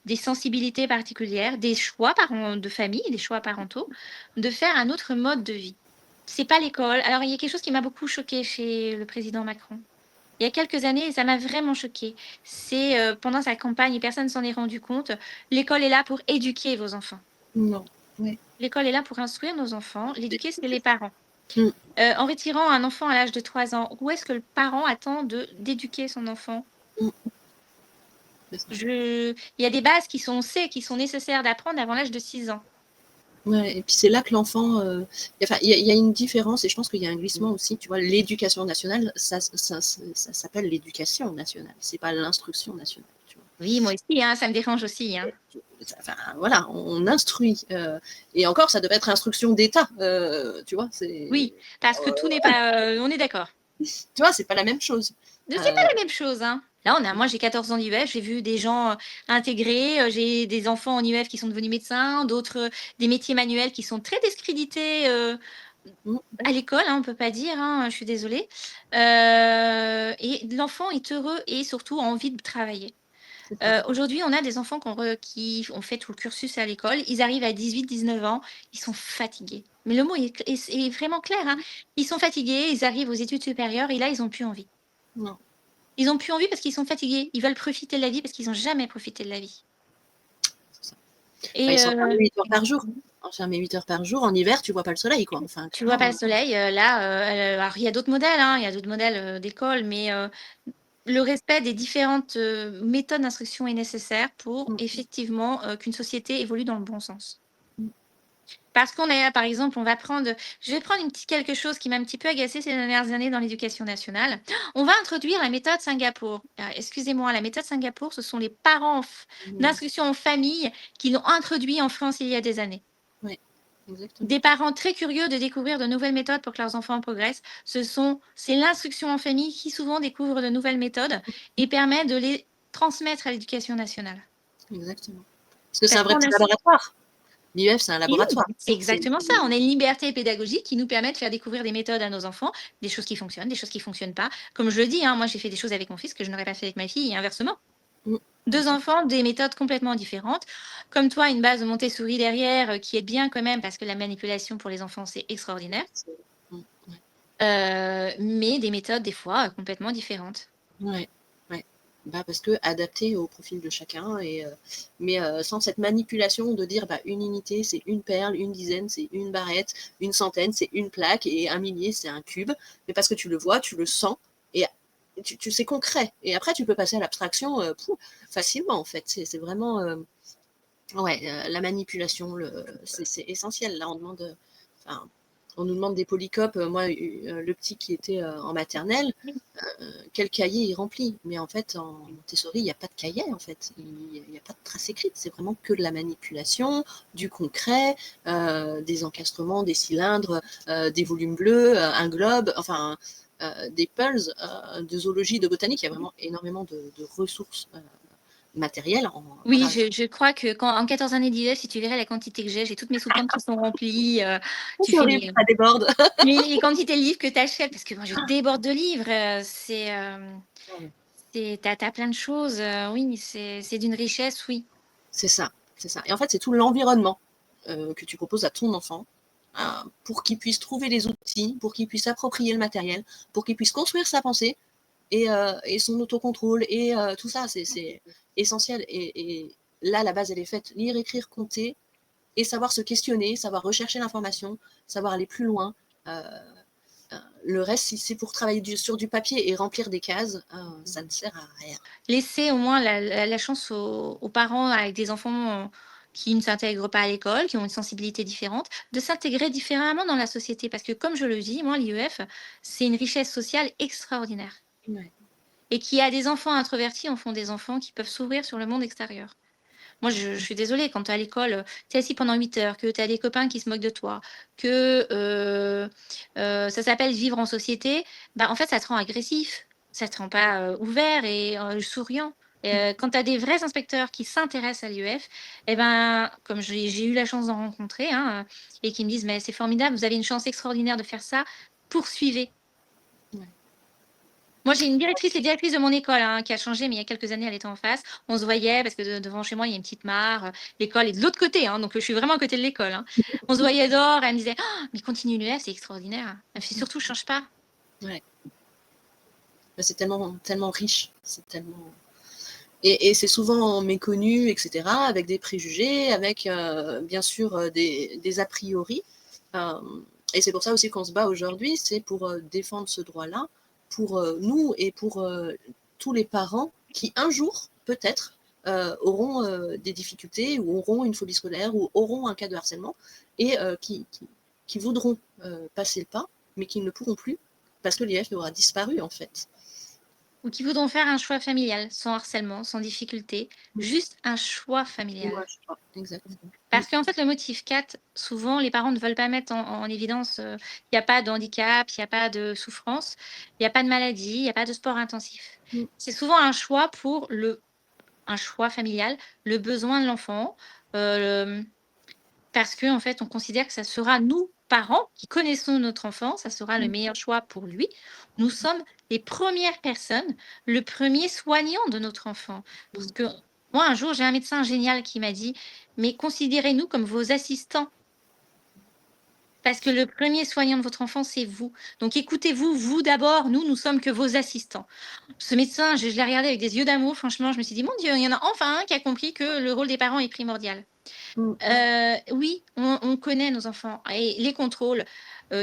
des sensibilités particulières, des choix de famille, des choix parentaux, de faire un autre mode de vie. C'est pas l'école. Alors, il y a quelque chose qui m'a beaucoup choquée chez le président Macron. Il y a quelques années, et ça m'a vraiment choquée. C'est pendant sa campagne, et personne ne s'en est rendu compte, l'école est là pour éduquer vos enfants. Non. Ouais. L'école est là pour instruire nos enfants. L'éduquer, c'est les parents. Mm. En retirant un enfant à l'âge de 3 ans, où est-ce que le parent attend d'éduquer son enfant? Mm. C'est ça. Il y a des bases qui sont, on sait, qui sont nécessaires d'apprendre avant l'âge de 6 ans. Ouais, et puis c'est là que l'enfant, enfin, il y a une différence, et je pense qu'il y a un glissement aussi. Tu vois, l'éducation nationale, ça s'appelle l'éducation nationale. C'est pas l'instruction nationale. Tu vois. Oui, moi aussi, hein, ça me dérange aussi. Hein. Enfin, voilà, on instruit. Et encore, ça devrait être instruction d'État. Tu vois, Oui, parce que tout n'est pas. On est d'accord. tu vois, c'est pas la même chose. C'est pas la même chose. Hein. Là, moi, j'ai 14 ans d'IEF, j'ai vu des gens intégrés, j'ai des enfants en IEF qui sont devenus médecins, d'autres des métiers manuels qui sont très discrédités à l'école, hein, on ne peut pas dire, hein, je suis désolée. Et l'enfant est heureux et surtout a envie de travailler. Aujourd'hui, on a des enfants qui ont fait tout le cursus à l'école, ils arrivent à 18-19 ans, ils sont fatigués. Mais le mot est vraiment clair, hein. Ils sont fatigués, ils arrivent aux études supérieures et là, ils n'ont plus envie. Non. Ils n'ont plus envie parce qu'ils sont fatigués. Ils veulent profiter de la vie parce qu'ils n'ont jamais profité de la vie. C'est ça. Et Enfin, ils s'enferment 8 heures par jour. Enfermés 8 heures par jour. En hiver, tu vois pas le soleil, quoi. Enfin, tu vois pas le soleil. Alors, il y a d'autres modèles, hein, il y a d'autres modèles d'école, mais le respect des différentes méthodes d'instruction est nécessaire pour effectivement qu'une société évolue dans le bon sens. Parce qu'on est, par exemple, je vais prendre quelque chose qui m'a un petit peu agacée ces dernières années dans l'éducation nationale. On va introduire la méthode Singapour. Excusez-moi, la méthode Singapour, ce sont les parents d'instruction en famille qui l'ont introduit en France il y a des années. Oui, exactement. Des parents très curieux de découvrir de nouvelles méthodes pour que leurs enfants progressent. C'est l'instruction en famille qui souvent découvre de nouvelles méthodes et permet de les transmettre à l'éducation nationale. Exactement. Parce que c'est un vrai petit laboratoire. L'IEF, c'est un laboratoire. C'est exactement ça. On a une liberté pédagogique qui nous permet de faire découvrir des méthodes à nos enfants, des choses qui fonctionnent, des choses qui ne fonctionnent pas. Comme je le dis, hein, moi, j'ai fait des choses avec mon fils que je n'aurais pas fait avec ma fille et inversement. Deux enfants, des méthodes complètement différentes. Comme toi, une base de Montessori derrière qui est bien quand même parce que la manipulation pour les enfants, c'est extraordinaire. Mais des méthodes, des fois, complètement différentes. Ouais. Bah parce que adapté au profil de chacun, mais sans cette manipulation de dire une unité c'est une perle, une dizaine c'est une barrette, une centaine c'est une plaque et un millier c'est un cube, mais parce que tu le vois, tu le sens et tu sais concret, et après tu peux passer à l'abstraction facilement en fait. C'est vraiment la manipulation, c'est essentiel. Là on nous demande des polycopes. Moi, le petit qui était en maternelle, quel cahier il remplit? Mais en fait, en Montessori, il n'y a pas de cahier, en fait. Il n'y a pas de trace écrite. C'est vraiment que de la manipulation, du concret, des encastrements, des cylindres, des volumes bleus, un globe, enfin, des pulses de zoologie, de botanique. Il y a vraiment énormément de ressources matérielles. Oui, je crois que en 14 années d'IEF, si tu verrais la quantité que j'ai toutes mes sous-comptes qui sont remplies. C'est horrible, ça déborde. Les quantités de livres que tu achètes, parce que moi, je déborde de livres. T'as plein de choses. Oui, c'est d'une richesse, oui. C'est ça. Et en fait, c'est tout l'environnement que tu proposes à ton enfant pour qu'il puisse trouver les outils, pour qu'il puisse s'approprier le matériel, pour qu'il puisse construire sa pensée et son autocontrôle et tout ça. C'est essentiel. Et là, la base, elle est faite. Lire, écrire, compter et savoir se questionner, savoir rechercher l'information, savoir aller plus loin. Le reste, si c'est pour travailler sur du papier et remplir des cases, ça ne sert à rien. Laisser au moins la chance aux parents avec des enfants qui ne s'intègrent pas à l'école, qui ont une sensibilité différente, de s'intégrer différemment dans la société. Parce que comme je le dis, moi, l'IEF, c'est une richesse sociale extraordinaire. Ouais. Et qui a des enfants introvertis en font des enfants qui peuvent s'ouvrir sur le monde extérieur. Moi, je suis désolée, quand tu es à l'école, tu es assis pendant 8 heures, que tu as des copains qui se moquent de toi, que ça s'appelle vivre en société, en fait, ça te rend agressif, ça te rend pas ouvert et souriant. Quand tu as des vrais inspecteurs qui s'intéressent à l'IEF, comme j'ai eu la chance d'en rencontrer, et qui me disent, mais c'est formidable, vous avez une chance extraordinaire de faire ça, poursuivez. Moi, j'ai une directrice de mon école qui a changé, mais il y a quelques années, elle était en face. On se voyait parce que devant chez moi, il y a une petite mare. L'école est de l'autre côté, donc je suis vraiment à côté de l'école. On se voyait dehors, elle me disait mais continue l'UF, c'est extraordinaire. Elle me fait surtout, change pas. Ouais. C'est tellement riche. C'est tellement. Et c'est souvent méconnu, etc., avec des préjugés, avec bien sûr des a priori. Et c'est pour ça aussi qu'on se bat aujourd'hui, c'est pour défendre ce droit-là, pour nous et pour tous les parents qui un jour, peut-être, auront des difficultés ou auront une phobie scolaire ou auront un cas de harcèlement et qui voudront passer le pas, mais qui ne pourront plus parce que l'IF aura disparu en fait. Ou qui voudront faire un choix familial, sans harcèlement, sans difficulté, juste un choix familial. Ouais, je crois, exactement. Parce qu'en fait, le motif 4, souvent, les parents ne veulent pas mettre en évidence qu'il n'y a pas de handicap, il n'y a pas de souffrance, il n'y a pas de maladie, il n'y a pas de sport intensif. Mm. C'est souvent un choix pour un choix familial, le besoin de l'enfant, parce qu'en fait, on considère que ça sera nous, parents, qui connaissons notre enfant, ça sera le meilleur choix pour lui. Nous sommes les premières personnes, le premier soignant de notre enfant. Parce que moi, un jour, j'ai un médecin génial qui m'a dit, mais considérez-nous comme vos assistants. Parce que le premier soignant de votre enfant, c'est vous. Donc écoutez-vous, vous d'abord, nous sommes que vos assistants. Ce médecin, je l'ai regardé avec des yeux d'amour, franchement, je me suis dit, mon Dieu, il y en a enfin un qui a compris que le rôle des parents est primordial. Oui, on connaît nos enfants et les contrôles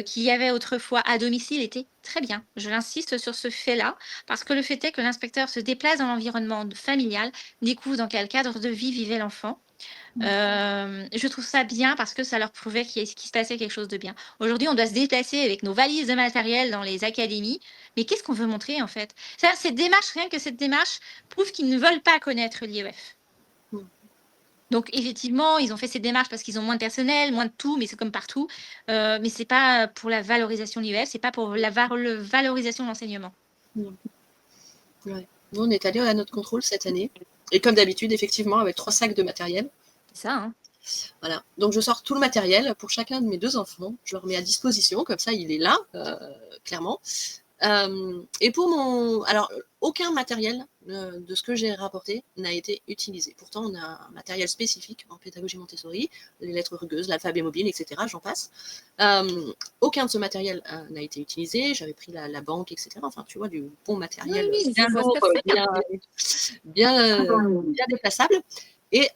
qu'il y avait autrefois à domicile étaient très bien. Je l'insiste sur ce fait-là parce que le fait est que l'inspecteur se déplace dans l'environnement familial, découvre dans quel cadre de vie vivait l'enfant. Je trouve ça bien parce que ça leur prouvait qu'il se passait quelque chose de bien. Aujourd'hui, on doit se déplacer avec nos valises de matériel dans les académies. Mais qu'est-ce qu'on veut montrer en fait? Cette démarche, rien que cette démarche, prouve qu'ils ne veulent pas connaître l'IEF. Donc, effectivement, ils ont fait cette démarche parce qu'ils ont moins de personnel, moins de tout, mais c'est comme partout. Mais ce n'est pas pour la valorisation de l'IEF, ce n'est pas pour la valorisation de l'enseignement. Ouais. Nous, on est allé à notre contrôle cette année. Et comme d'habitude, effectivement, avec 3 sacs de matériel. C'est ça, hein. Voilà. Donc, je sors tout le matériel pour chacun de mes 2 enfants. Je le remets à disposition, comme ça, il est là, clairement. Et pour mon... Alors, aucun matériel de ce que j'ai rapporté n'a été utilisé. Pourtant, on a un matériel spécifique en pédagogie Montessori, les lettres rugueuses, l'alphabet mobile, etc. J'en passe. Aucun de ce matériel n'a été utilisé. J'avais pris la banque, etc. Enfin, tu vois, du bon matériel Oui, bien lourd, bien déplaçable. Et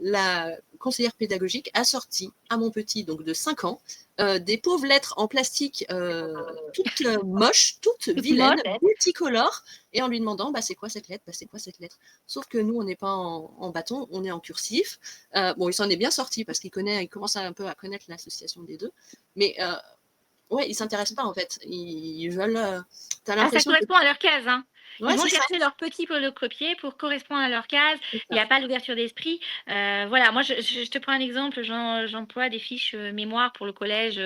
la conseillère pédagogique a sorti à mon petit, donc de 5 ans, des pauvres lettres en plastique toutes moches, toutes vilaines, multicolores, et en lui demandant c'est quoi cette lettre, c'est quoi cette lettre. Sauf que nous, on n'est pas en bâton, on est en cursif. Bon, il s'en est bien sorti parce qu'il commence un peu à connaître l'association des deux, mais ouais, ils s'intéressent pas en fait. Ils veulent. T'as l'impression ça correspond à leur case, hein. Ouais, ils vont chercher leur petit photocopier pour correspondre à leur case. Il n'y a pas l'ouverture d'esprit. Voilà, moi, je te prends un exemple. J'emploie des fiches mémoire pour le collège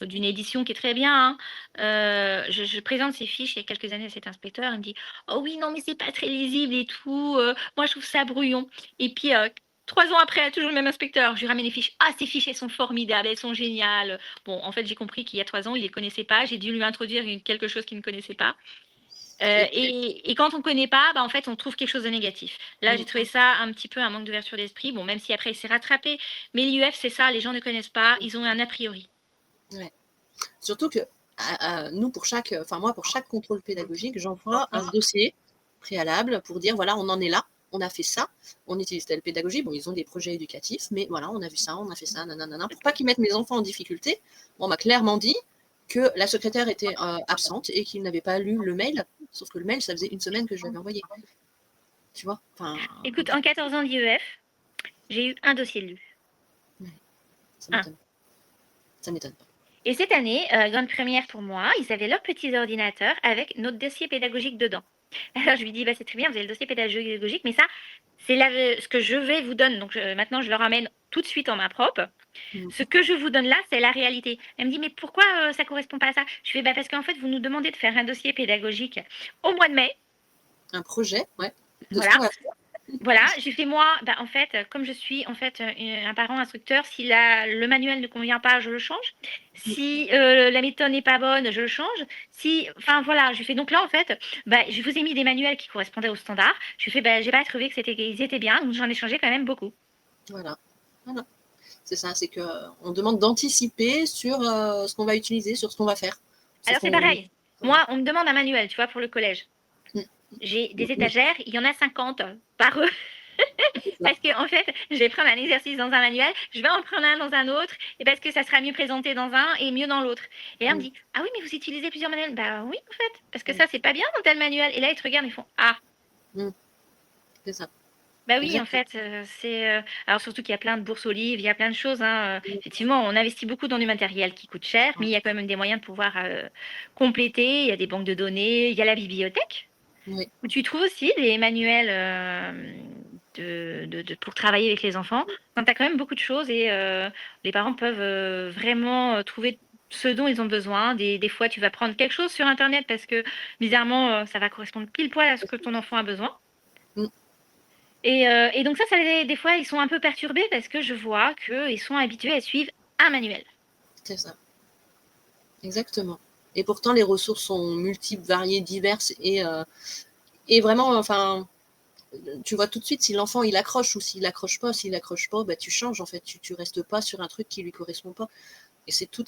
d'une édition qui est très bien. Hein. Je présente ces fiches il y a quelques années à cet inspecteur. Il me dit « Oh oui, non, mais c'est pas très lisible et tout. Moi, je trouve ça brouillon. » Et puis, 3 ans après, toujours le même inspecteur, je lui ramène les fiches. Ah, ces fiches, elles sont formidables, elles sont géniales. Bon, en fait, j'ai compris qu'il y a 3 ans, il ne les connaissait pas. J'ai dû lui introduire quelque chose qu'il ne connaissait pas. Et quand on ne connaît pas, en fait, on trouve quelque chose de négatif. Là, j'ai trouvé ça un petit peu un manque d'ouverture d'esprit. Bon, même si après, il s'est rattrapé. Mais l'IEF, c'est ça, les gens ne connaissent pas, ils ont un a priori. Ouais. Surtout que nous, moi, pour chaque contrôle pédagogique, j'envoie un dossier préalable pour dire, voilà, on en est là, on a fait ça, on utilise telle pédagogie. Bon, ils ont des projets éducatifs, mais voilà, on a vu ça, on a fait ça, nanana. Pour pas qu'ils mettent mes enfants en difficulté, on m'a clairement dit que la secrétaire était absente et qu'il n'avait pas lu le mail. Sauf que le mail, ça faisait 1 semaine que je l'avais envoyé. Tu vois, écoute, en 14 ans d'IEF, j'ai eu un dossier lu. Ça m'étonne. Ça m'étonne pas. Et cette année, grande première pour moi, ils avaient leurs petits ordinateurs avec notre dossier pédagogique dedans. Alors je lui dis, c'est très bien, vous avez le dossier pédagogique, mais ça, c'est ce que je vais vous donner. Donc maintenant, je le ramène tout de suite en main propre. Ce que je vous donne là, c'est la réalité. Elle me dit, mais pourquoi ça ne correspond pas à ça? Je fais, parce qu'en fait, vous nous demandez de faire un dossier pédagogique au mois de mai. Un projet, ouais. Voilà, j'ai fait moi, en fait, comme je suis en fait un parent instructeur, si le manuel ne convient pas, je le change. Si la méthode n'est pas bonne, je le change. Enfin voilà, j'ai fait donc là en fait, je vous ai mis des manuels qui correspondaient aux standards. Je fais, j'ai pas trouvé qu'ils étaient bien, donc j'en ai changé quand même beaucoup. Voilà. C'est ça, c'est que on demande d'anticiper sur ce qu'on va utiliser, sur ce qu'on va faire. Alors c'est pareil. Moi, on me demande un manuel, tu vois, pour le collège. J'ai des Oui, étagères, il y en a 50 par eux. c'est ça. Parce que en fait, je vais prendre un exercice dans un manuel, je vais en prendre un dans un autre, et parce que ça sera mieux présenté dans un et mieux dans l'autre. Et là, on me Mm, dit: «Ah oui, mais vous utilisez plusieurs manuels?» «Bah oui, en fait, parce que mm, ça, c'est pas bien dans tel manuel». Et là, ils te regardent, ils font: «Ah, mm, c'est ça. bah oui, en Exactement. fait, alors surtout qu'il y a plein de bourses aux livres, il y a plein de choses, hein, effectivement, on investit beaucoup dans du matériel qui coûte cher, mais il y a quand même des moyens de pouvoir, compléter. Il y a des banques de données, il y a la bibliothèque. Oui, Où tu trouves aussi des manuels, de pour travailler avec les enfants. Enfin, tu as quand même beaucoup de choses et les parents peuvent, vraiment, trouver ce dont ils ont besoin. Des fois, tu vas prendre quelque chose sur internet parce que bizarrement, ça va correspondre pile poil à ce que ton enfant a besoin. mm, Et donc ça des fois, ils sont un peu perturbés parce que je vois qu'ils sont habitués à suivre un manuel. c'est ça. Exactement. Et pourtant, les ressources sont multiples, variées, diverses et vraiment, enfin, tu vois tout de suite si l'enfant il accroche ou s'il accroche pas. S'il accroche pas, bah, tu changes en fait. Tu restes pas sur un truc qui lui correspond pas. Et c'est tout,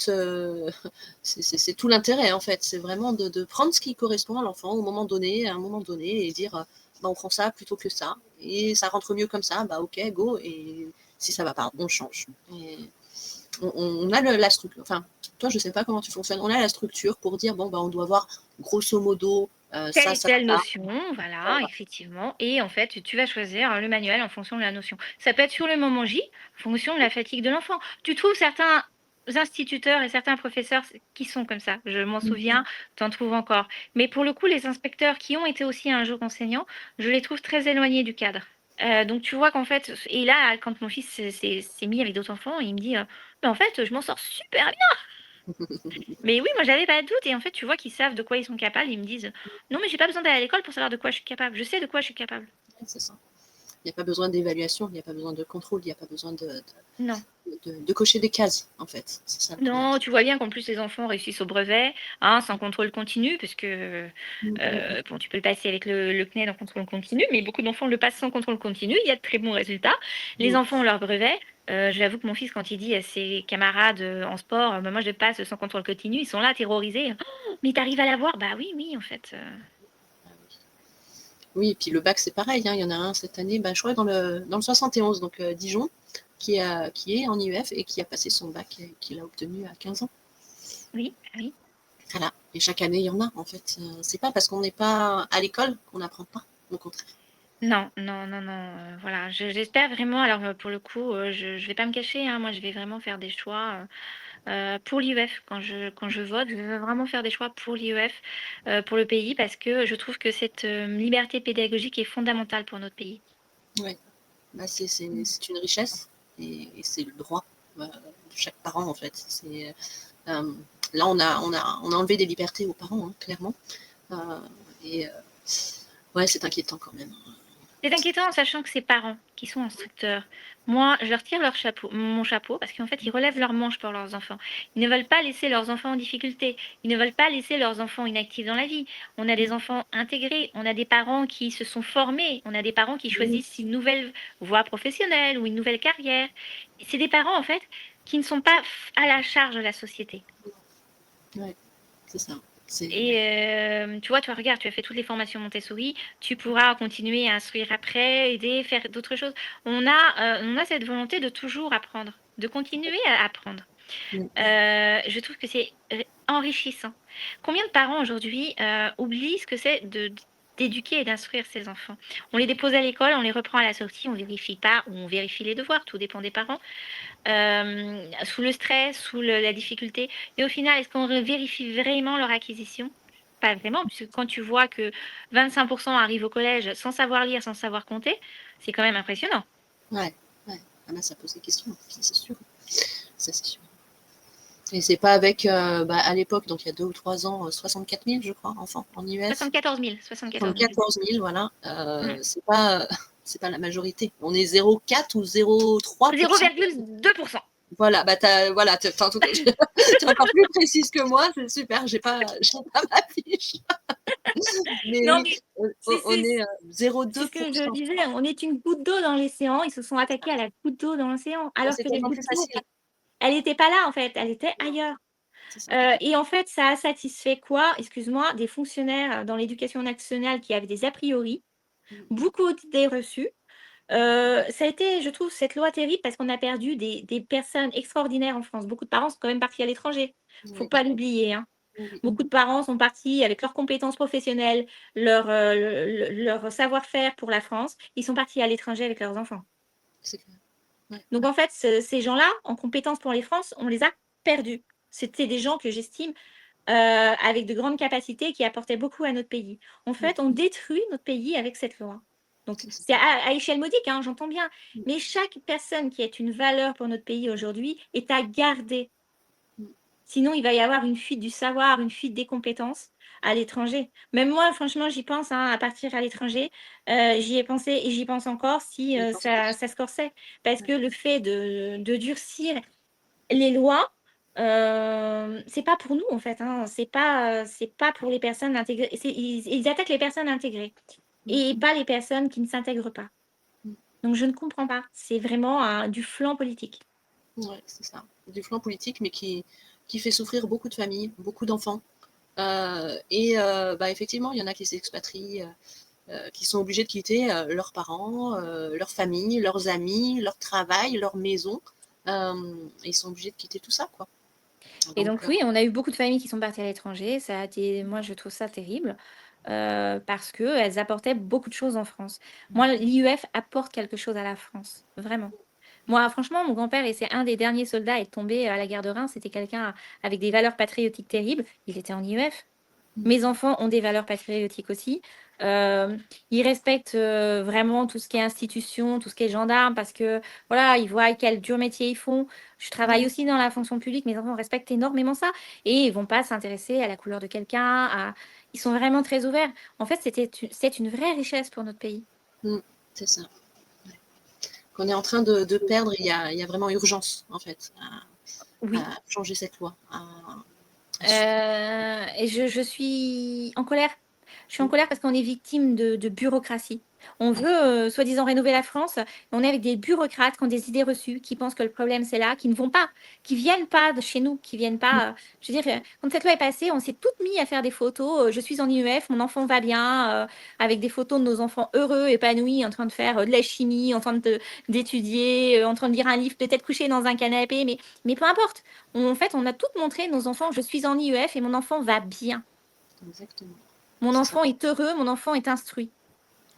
c'est tout l'intérêt en fait. C'est vraiment de prendre ce qui correspond à l'enfant au moment donné, à un moment donné, et dire bah, on prend ça plutôt que ça. Et ça rentre mieux comme ça, bah ok, go. Et si ça va pas, on change. Et on a la structure. Enfin, toi, je sais pas comment tu fonctionnes. On a la structure pour dire bon, bah, on doit voir grosso modo Telle ça, et ça, telle ça. notion, voilà, Voilà. effectivement. Et en fait, tu vas choisir le manuel en fonction de la notion. Ça peut être sur le moment J, en fonction de la fatigue de l'enfant. Tu trouves certains instituteurs et certains professeurs qui sont comme ça. Je m'en souviens, tu en trouves encore. Mais pour le coup, les inspecteurs qui ont été aussi un jour enseignants, je les trouve très éloignés du cadre. Donc tu vois qu'en fait, et là, quand mon fils s'est mis avec d'autres enfants, il me dit, mais en fait, je m'en sors super bien. Mais oui, moi j'avais pas de doute et en fait, tu vois qu'ils savent de quoi ils sont capables. Ils me disent: «Non, mais j'ai pas besoin d'aller à l'école pour savoir de quoi je suis capable. Je sais de quoi je suis capable». C'est ça. Il n'y a pas besoin d'évaluation, il n'y a pas besoin de contrôle, il n'y a pas besoin Non. de cocher des cases, en fait. C'est ça le problème. Non, tu vois bien qu'en plus les enfants réussissent au brevet, hein, sans contrôle continu parce que, bon, tu peux le passer avec le CNED en contrôle continu, mais beaucoup d'enfants le passent sans contrôle continu. Il y a de très bons résultats. Les enfants ont leur brevet. J'avoue que mon fils, quand il dit à ses camarades, en sport: «Bah, moi je passe sans contrôle continu», ils sont là terrorisés: «Oh, mais tu arrives à l'avoir?» Bah oui, oui, en fait, Oui, et puis le bac, c'est pareil. Hein. Il y en a un cette année, bah, je crois, dans le 71, donc Dijon, qui est en IEF et qui a passé son bac et qui l'a obtenu à 15 ans. oui, ah oui. Voilà. Et chaque année, il y en a, en fait. C'est pas parce qu'on n'est pas à l'école qu'on n'apprend pas, au contraire. Non, non, non, non, voilà, j'espère vraiment alors, pour le coup, je vais pas me cacher, hein, moi je vais vraiment faire des choix, pour l'IEF. Quand je vote, je veux vraiment faire des choix pour l'IEF, pour le pays parce que je trouve que cette, liberté pédagogique est fondamentale pour notre pays. Ouais. Bah, Mmh. c'est une richesse et c'est le droit de chaque parent, en fait. Là, on a enlevé des libertés aux parents, hein, clairement. Euh, et ouais, c'est inquiétant quand même. C'est inquiétant en sachant que ces parents qui sont instructeurs, moi, je leur tire mon chapeau parce qu'en fait, ils relèvent leurs manches pour leurs enfants. Ils ne veulent pas laisser leurs enfants en difficulté. Ils ne veulent pas laisser leurs enfants inactifs dans la vie. On a des enfants intégrés, on a des parents qui se sont formés, on a des parents qui choisissent une nouvelle voie professionnelle ou une nouvelle carrière. C'est des parents, en fait, qui ne sont pas à la charge de la société. Ouais, c'est ça. C'est Et tu vois, toi, regarde, tu as fait toutes les formations Montessori, tu pourras continuer à instruire après, aider, faire d'autres choses. On a cette volonté de toujours apprendre, de continuer à apprendre. Je trouve que c'est enrichissant. Combien de parents aujourd'hui, oublient ce que c'est d'éduquer et d'instruire ses enfants? On les dépose à l'école, on les reprend à la sortie, on vérifie pas ou on vérifie les devoirs, tout dépend des parents. Sous le stress, sous la difficulté. Et au final, est-ce qu'on vérifie vraiment leur acquisition? Pas vraiment, puisque quand tu vois que 25% arrivent au collège sans savoir lire, sans savoir compter, c'est quand même impressionnant. ouais, ouais. Ah bah, ça pose des questions, ça, c'est sûr. Ça, c'est sûr. Et c'est pas avec, bah, à l'époque, donc il y a 2 ou 3 ans, 64 000, je crois, enfants en IEF. 74 000, 74 000. 74 000, voilà. Mm. C'est pas la majorité. On est 0,4 ou 0,3%. 0,2%. Voilà, bah voilà, en tout cas, tu es encore plus précise que moi, c'est super, j'ai pas ma fiche. Mais Non, oui, mais on est c'est ce que je 0,2%. disais, on est une goutte d'eau dans l'océan, ils se sont attaqués à la goutte d'eau dans l'océan, Bah, alors c'est que la tellement goutte plus d'eau, facile. elle n'était pas là en fait, elle était ailleurs. C'est ça. Et en fait, ça a satisfait quoi? Excuse-moi, des fonctionnaires dans l'éducation nationale qui avaient des a priori, Mmh. beaucoup d'idées reçues. Ça a été, je trouve, cette loi terrible parce qu'on a perdu des personnes extraordinaires en France. Beaucoup de parents sont quand même partis à l'étranger. Faut Oui, pas l'oublier, hein. oui. Beaucoup de parents sont partis avec leurs compétences professionnelles, leur savoir-faire pour la France. Ils sont partis à l'étranger avec leurs enfants. C'est clair. Ouais. Donc en fait, ces gens-là, en compétences pour les France, on les a perdus. C'était des gens que j'estime avec de grandes capacités qui apportaient beaucoup à notre pays. En Mmh. fait, on détruit notre pays avec cette loi. Donc C'est ça. c'est à échelle modique, hein, j'entends bien. Mmh. Mais chaque personne qui est une valeur pour notre pays aujourd'hui est à garder. Mmh. Sinon, il va y avoir une fuite du savoir, une fuite des compétences à l'étranger. Même moi, franchement, j'y pense, hein, à partir à l'étranger. J'y ai pensé et j'y pense encore si Je pense ça se corsait. Parce ouais. que le fait de durcir les lois, c'est pas pour nous, en fait, hein. C'est pas pour les personnes intégrées. Ils attaquent les personnes intégrées Mmh. et pas les personnes qui ne s'intègrent pas. Mmh. Donc je ne comprends pas. C'est vraiment du flanc politique. Ouais, c'est ça. Du flanc politique, mais qui fait souffrir beaucoup de familles, beaucoup d'enfants. Bah, effectivement, il y en a qui s'expatrient, qui sont obligés de quitter leurs parents, leur famille, leurs amis, leur travail, leur maison. Ils sont obligés de quitter tout ça, quoi. Et Donc, donc oui, on a eu beaucoup de familles qui sont parties à l'étranger. Ça a été, moi, je trouve ça terrible parce qu'elles apportaient beaucoup de choses en France. Moi, l'IEF apporte quelque chose à la France, vraiment. Moi, franchement, mon grand-père, et c'est un des derniers soldats à être tombé à la guerre de Reims, c'était quelqu'un avec des valeurs patriotiques terribles. Il était en IEF. Mes enfants ont des valeurs patriotiques aussi. Ils respectent vraiment tout ce qui est institution, tout ce qui est gendarme, parce que voilà, ils voient quel dur métier ils font. Je travaille aussi dans la fonction publique, mes enfants respectent énormément ça et ils vont pas s'intéresser à la couleur de quelqu'un. Ils sont vraiment très ouverts. En fait, c'est une vraie richesse pour notre pays. c'est ça. Ouais. Qu'on est en train de perdre, il y a vraiment urgence, en fait, Oui. à changer cette loi. Et je suis en colère. Je suis en colère parce qu'on est victime de bureaucratie. On veut, soi-disant rénover la France, et on est avec des bureaucrates qui ont des idées reçues, qui pensent que le problème c'est là, qui ne vont pas, qui viennent pas de chez nous, qui viennent pas. Je veux dire, quand cette loi est passée, on s'est toutes mis à faire des photos. Je suis en IEF, mon enfant va bien, avec des photos de nos enfants heureux, épanouis, en train de faire de la chimie, en train d'étudier, en train de lire un livre, peut-être couché dans un canapé, mais peu importe. En fait, on a toutes montré nos enfants, je suis en IEF et mon enfant va bien. Exactement. Mon C'est ça. enfant est heureux, mon enfant est instruit.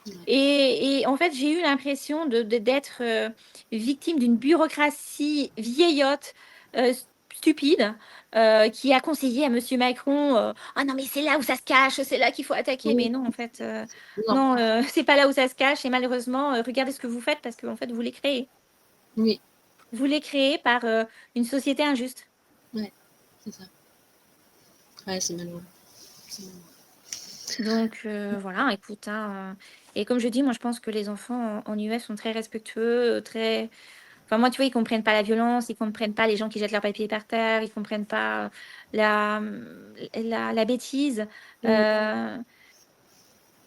Ouais. Et en fait, j'ai eu l'impression d'être victime d'une bureaucratie vieillotte, stupide, qui a conseillé à Monsieur Macron ah non, mais c'est là où ça se cache, c'est là qu'il faut attaquer. Mais Oui. non, en fait, Non. non, c'est pas là où ça se cache. Et malheureusement, regardez ce que vous faites parce que en fait, vous les créez. Oui. Vous les créez par une société injuste. Ouais. C'est ça. Ouais, c'est malheureux. C'est malheureux. Donc voilà, écoute, hein, et comme je dis, moi je pense que les enfants en US sont très respectueux, très... Enfin moi, tu vois, ils comprennent pas la violence, ils comprennent pas les gens qui jettent leurs papiers par terre, ils comprennent pas la, la bêtise, euh,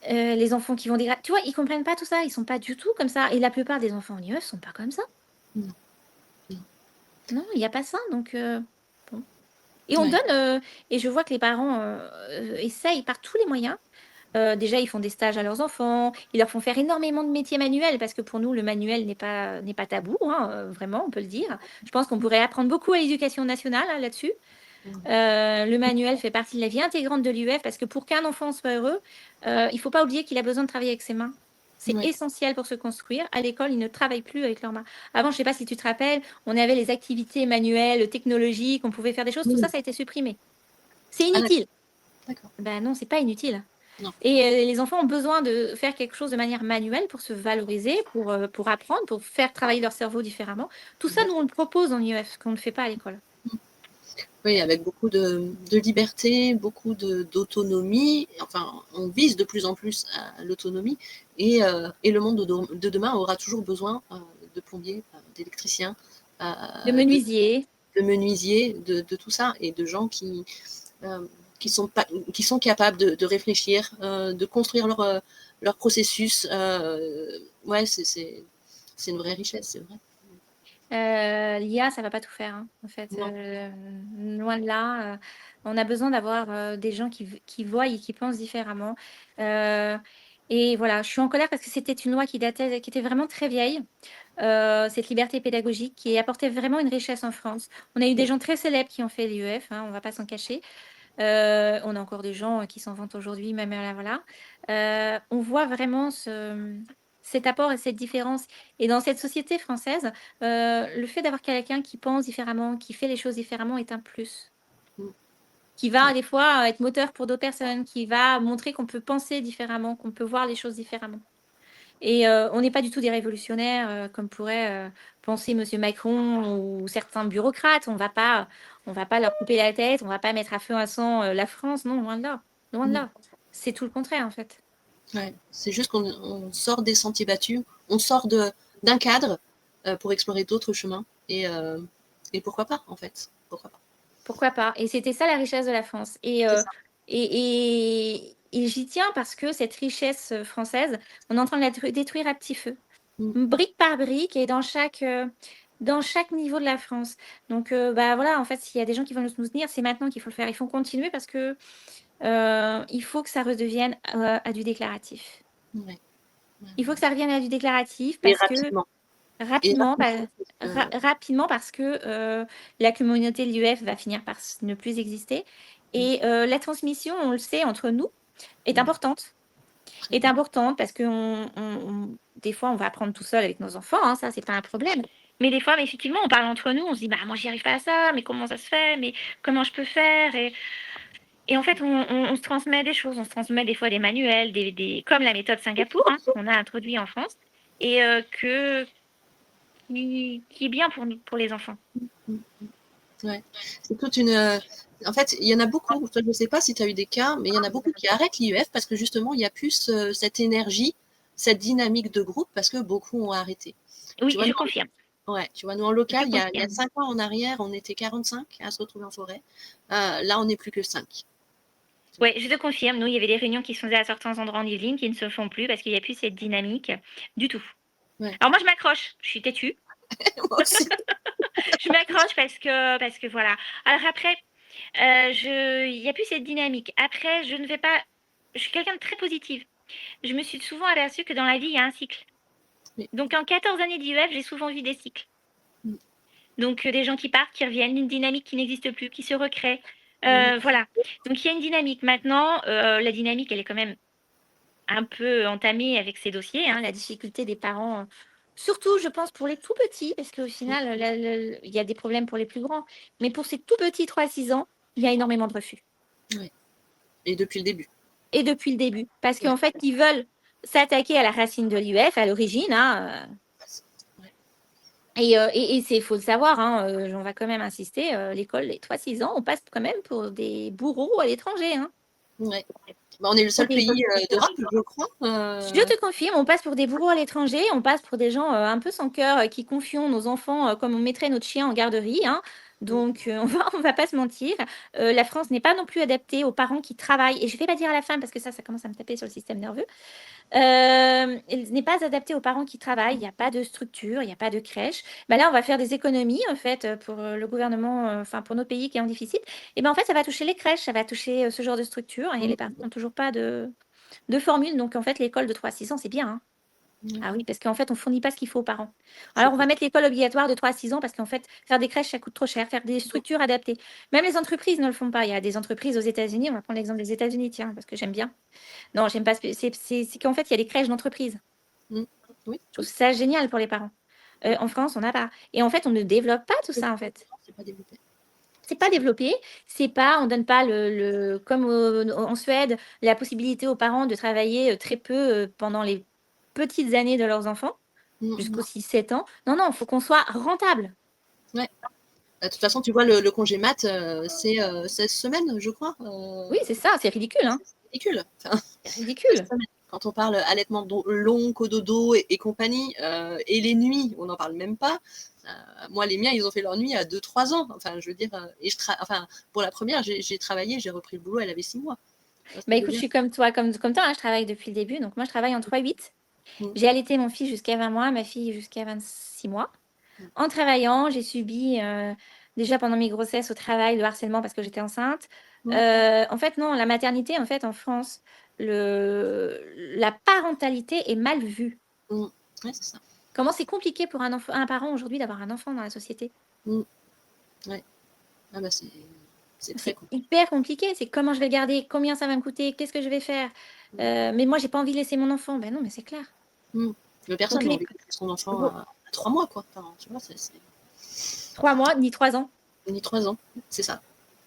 les enfants qui vont dégrader. Tu vois, ils comprennent pas tout ça, ils sont pas du tout comme ça. Et la plupart des enfants en US sont pas comme ça. Non. Non. Non, il n'y a pas ça, donc bon. Et on Ouais. donne, et je vois que les parents essayent par tous les moyens. Déjà, ils font des stages à leurs enfants, ils leur font faire énormément de métiers manuels parce que pour nous, le manuel n'est pas tabou, hein, vraiment, on peut le dire. Je pense qu'on pourrait apprendre beaucoup à l'éducation nationale hein, là-dessus. Le manuel fait partie de la vie intégrante de l'UF parce que pour qu'un enfant soit heureux, il ne faut pas oublier qu'il a besoin de travailler avec ses mains. C'est Ouais. essentiel pour se construire. À l'école, ils ne travaillent plus avec leurs mains. Avant, je ne sais pas si tu te rappelles, on avait les activités manuelles, technologiques, on pouvait faire des choses. Tout ça, Oui. ça a été supprimé. C'est Ah, inutile. d'accord. Ben non, c'est pas inutile. Non. Et les enfants ont besoin de faire quelque chose de manière manuelle pour se valoriser, pour apprendre, pour faire travailler leur cerveau différemment. Tout ça, nous, on le propose en IEF, ce qu'on ne fait pas à l'école. Oui, avec beaucoup de liberté, beaucoup d'autonomie. Enfin, on vise de plus en plus à l'autonomie. Et le monde de demain aura toujours besoin de plombiers, d'électriciens, De de, menuisier. de menuisiers, de tout ça, et de gens euh, qui sont capables de réfléchir, de construire leur processus. Ouais, c'est une vraie richesse, c'est vrai. L'IA, ça va pas tout faire, hein, en fait, Non. loin de là, on a besoin d'avoir, des gens qui voient et qui pensent différemment, heu et voilà, je suis en colère parce que c'était une loi qui était vraiment très vieille, cette liberté pédagogique qui apportait vraiment une richesse en France. On a eu des Oui. gens très célèbres qui ont fait l'IEF, hein, on va pas s'en cacher. On a encore des gens qui s'en vantent aujourd'hui, même voilà. On voit vraiment cet apport et cette différence. Et dans cette société française, le fait d'avoir quelqu'un qui pense différemment, qui fait les choses différemment est un plus. Mm. Qui va Ouais. des fois être moteur pour d'autres personnes, qui va montrer qu'on peut penser différemment, qu'on peut voir les choses différemment. Et on n'est pas du tout des révolutionnaires, comme pourrait, penser monsieur Macron ou certains bureaucrates. On va pas leur couper la tête, on va pas mettre à feu à sang, la France. Non, loin de là, loin de Mm. là. C'est tout le contraire, en fait. Ouais. C'est juste qu'on sort des sentiers battus, on sort d'un cadre pour explorer d'autres chemins. Et pourquoi pas, en fait? Pourquoi pas? Pourquoi pas? Et c'était ça la richesse de la France. C'est ça. Et j'y tiens parce que cette richesse, française, on est en train de la détruire à petit feu. Mm. Brique par brique et dans chaque niveau de la France. Donc bah, voilà, en fait, s'il y a des gens qui veulent nous soutenir, c'est maintenant qu'il faut le faire. Il faut continuer parce que, il faut que ça redevienne, à du déclaratif. Ouais. Ouais. Il faut que ça revienne à du déclaratif Et parce que rapidement. Et rapidement, rapidement, parce que rapidement parce que, la communauté de l'UF va finir par ne plus exister mm, et la transmission, on le sait, entre nous, est mm, importante. très Est bien. importante parce que des fois, on va apprendre tout seul avec nos enfants, hein, ça, c'est pas un problème. Mais des fois, mais effectivement, on parle entre nous, on se dit, bah, moi, j'y arrive pas à ça, mais comment ça se fait, mais comment je peux faire et en fait, on se transmet des choses, on se transmet des fois des manuels, comme la méthode Singapour, hein, qu'on a introduit en France, et qui est bien pour les enfants. Mm. Ouais. C'est toute une. En fait, il y en a beaucoup. Toi, je ne sais pas si tu as eu des cas, mais il y en a beaucoup qui arrêtent l'IEF parce que justement, il n'y a plus cette énergie, cette dynamique de groupe parce que beaucoup ont arrêté. Tu Oui, vois, je confirme. ouais, tu vois, nous en Je local, il y a confirme. 5 ans en arrière, on était 45 à se retrouver en forêt. Là, on n'est plus que 5. Ouais, je te confirme. Nous, il y avait des réunions qui se faisaient à certains endroits en Yvelines qui ne se font plus parce qu'il n'y a plus cette dynamique du tout. Ouais. Alors moi, je m'accroche. Je suis têtue. Moi aussi. Je m'accroche parce que voilà. Alors après, il n'y a plus cette dynamique. Après, je ne vais pas. Je suis quelqu'un de très positive. Je me suis souvent aperçue que dans la vie, il y a un cycle. Oui. Donc en 14 années d'IEF, j'ai souvent vu des cycles. Mm. Donc des gens qui partent, qui reviennent, une dynamique qui n'existe plus, qui se recrée. Mm. Voilà. Donc il y a une dynamique. Maintenant, la dynamique, elle est quand même un peu entamée avec ces dossiers, hein, la difficulté des parents, surtout, je pense, pour les tout petits, parce qu'au final, il y a des problèmes pour les plus grands. Mais pour ces tout petits 3-6 ans, il y a énormément de refus. Ouais. Et depuis le début. Et depuis le début. Parce Ouais. qu'en fait, ils veulent s'attaquer à la racine de l'UF, à l'origine, hein, Ouais. et c'est, faut le savoir, hein, on va quand même insister, l'école, les 3-6 ans, on passe quand même pour des bourreaux à l'étranger. Hein. Ouais. Bah, on est le seul pays d'Europe, je crois. Je te confirme, on passe pour des bourreaux à l'étranger, on passe pour des gens un peu sans cœur qui confions nos enfants comme on mettrait notre chien en garderie. Hein. Donc, on va pas se mentir. La France n'est pas non plus adaptée aux parents qui travaillent. Et je vais pas dire à la fin parce que ça commence à me taper sur le système nerveux. Elle n'est pas adaptée aux parents qui travaillent. Il n'y a pas de structure, il n'y a pas de crèche. Bah là, on va faire des économies en fait pour le gouvernement, enfin pour notre pays qui est en déficit. Et ben en fait, ça va toucher les crèches, ça va toucher ce genre de structure. Et les parents n'ont toujours pas de formule. Donc, en fait, l'école de 3-6 ans, c'est bien. Hein. Ah oui, parce qu'en fait, on ne fournit pas ce qu'il faut aux parents. Alors, on va mettre l'école obligatoire de 3-6 ans parce qu'en fait, faire des crèches, ça coûte trop cher. Faire des structures adaptées. Même les entreprises ne le font pas. Il y a des entreprises aux États-Unis. On va prendre l'exemple des États-Unis, tiens, parce que j'aime bien. Non, j'aime pas. C'est qu'en fait, il y a des crèches d'entreprise. Oui. Je trouve ça génial pour les parents. En France, on n'a pas. Et en fait, on ne développe pas tout ça, en fait. C'est pas développé. C'est pas développé, c'est pas, on donne pas comme en Suède, la possibilité aux parents de travailler très peu pendant les petites années de leurs enfants, jusqu'aux 6-7 ans. Non, non, il faut qu'on soit rentable. Ouais. De toute façon, tu vois, le congé mat, c'est 16 semaines, je crois. Oui, c'est ça, c'est ridicule. Hein. C'est ridicule. Enfin, C'est 16 ridicule. semaines. Quand on parle allaitement long, cododo et compagnie, et les nuits, on n'en parle même pas. Moi, les miens, ils ont fait leur nuit à 2-3 ans. Enfin, je veux dire, et enfin, pour la première, j'ai travaillé, j'ai repris le boulot, elle avait 6 mois. Bah écoute, je suis comme toi, comme toi, hein, je travaille depuis le début. Donc moi, je travaille en 3-8. J'ai allaité mon fils jusqu'à 20 mois, ma fille jusqu'à 26 mois. En travaillant, j'ai subi, déjà pendant mes grossesses au travail, le harcèlement parce que j'étais enceinte. Mmh. En fait, non, la maternité, en fait, en France, la parentalité est mal vue. Mmh. Ouais, c'est ça. Comment c'est compliqué pour un parent aujourd'hui d'avoir un enfant dans la société. Mmh. Ouais. Ah bah, c'est très C'est compliqué. hyper compliqué, c'est comment je vais le garder? Combien ça va me coûter? Qu'est-ce que je vais faire? Mmh. Mais moi, j'ai pas envie de laisser mon enfant. Ben non, mais c'est clair. Mmh. Mais Donc personne n'a les envie de laisser son enfant vo à 3 mois, quoi. Enfin, tu vois, 3 mois, ni 3 ans, ni 3 ans. C'est ça,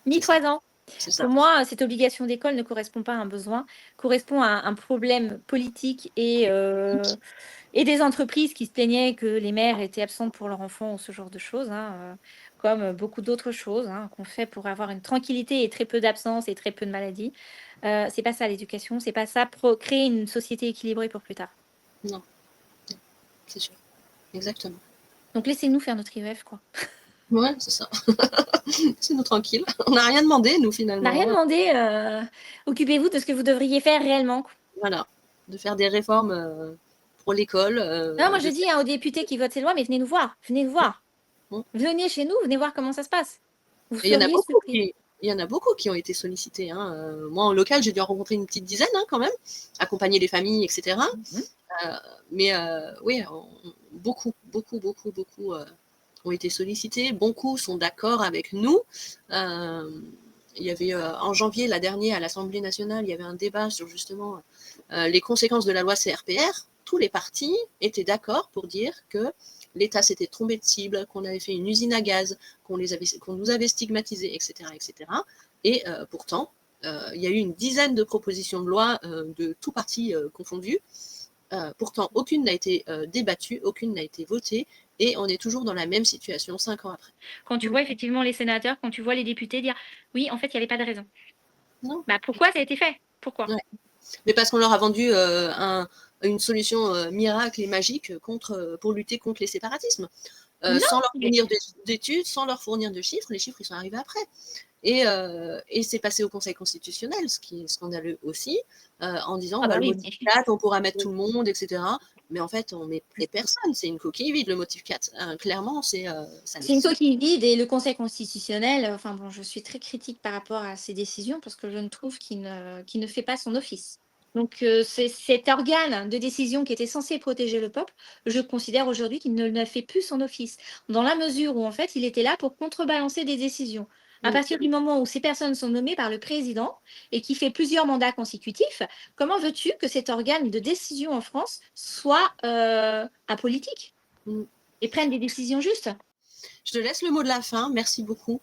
ni c'est ça, 3 ans. c'est Pour ça. moi, cette obligation d'école ne correspond pas à un besoin, correspond à un problème politique et des entreprises qui se plaignaient que les mères étaient absentes pour leur enfant ou ce genre de choses, hein, comme beaucoup d'autres choses, hein, qu'on fait pour avoir une tranquillité et très peu d'absence et très peu de maladies. C'est pas ça l'éducation, c'est pas ça créer une société équilibrée pour plus tard. Non, non, c'est sûr. Exactement. Donc laissez-nous faire notre IVF, quoi. Ouais, c'est ça. Laissez-nous tranquilles. On n'a rien demandé, nous, On n'a rien finalement. demandé, occupez-vous de ce que vous devriez faire réellement. Voilà. De faire des réformes pour l'école, Non, moi je de dis, faire. hein, aux députés qui votent ces lois, mais venez nous voir, venez nous voir. Mmh. Venez chez nous, venez voir comment ça se passe. Vous Et il y en a seriez beaucoup surpris. qui, il y en a beaucoup qui ont été sollicités, hein. Moi, en local, j'ai dû en rencontrer une petite dizaine, hein, quand même, accompagner les familles, etc. Mmh. Mais oui, beaucoup, beaucoup, beaucoup, beaucoup ont été sollicités. Beaucoup sont d'accord avec nous. Il y avait en janvier, la dernière, à l'Assemblée nationale, il y avait un débat sur justement les conséquences de la loi CRPR. Tous les partis étaient d'accord pour dire que l'État s'était trompé de cible, qu'on avait fait une usine à gaz, qu'on nous avait stigmatisés, etc., etc. Et pourtant, il y a eu une dizaine de propositions de loi de tous partis confondus. Pourtant, aucune n'a été débattue, aucune n'a été votée, et on est toujours dans la même situation 5 ans après. Quand tu vois effectivement les sénateurs, quand tu vois les députés dire: «Oui, en fait, il y avait pas de raison». Non. Bah, pourquoi ça a été fait? Pourquoi? Ouais. Mais parce qu'on leur a vendu une solution miracle et magique pour lutter contre les séparatismes. Non, Sans leur mais fournir d'études, sans leur fournir de chiffres, les chiffres ils sont arrivés après. Et c'est passé au Conseil constitutionnel, ce qui est scandaleux aussi, en disant ah bah le oui, motif 4, on pourra mettre tout le monde, etc. Mais en fait, on met plus personne, c'est une coquille vide le motif 4. Clairement, ça c'est une n'existe coquille vide et le Conseil constitutionnel, enfin bon, je suis très critique par rapport à ces décisions parce que je ne trouve qu'il ne fait pas son office. Donc c'est cet organe de décision qui était censé protéger le peuple, je considère aujourd'hui qu'il ne fait plus son office. Dans la mesure où en fait, il était là pour contrebalancer des décisions. À pas. partir du moment où ces personnes sont nommées par le président et qui fait plusieurs mandats consécutifs, comment veux-tu que cet organe de décision en France soit apolitique Mm. et prenne des décisions justes? Je te laisse le mot de la fin. Merci beaucoup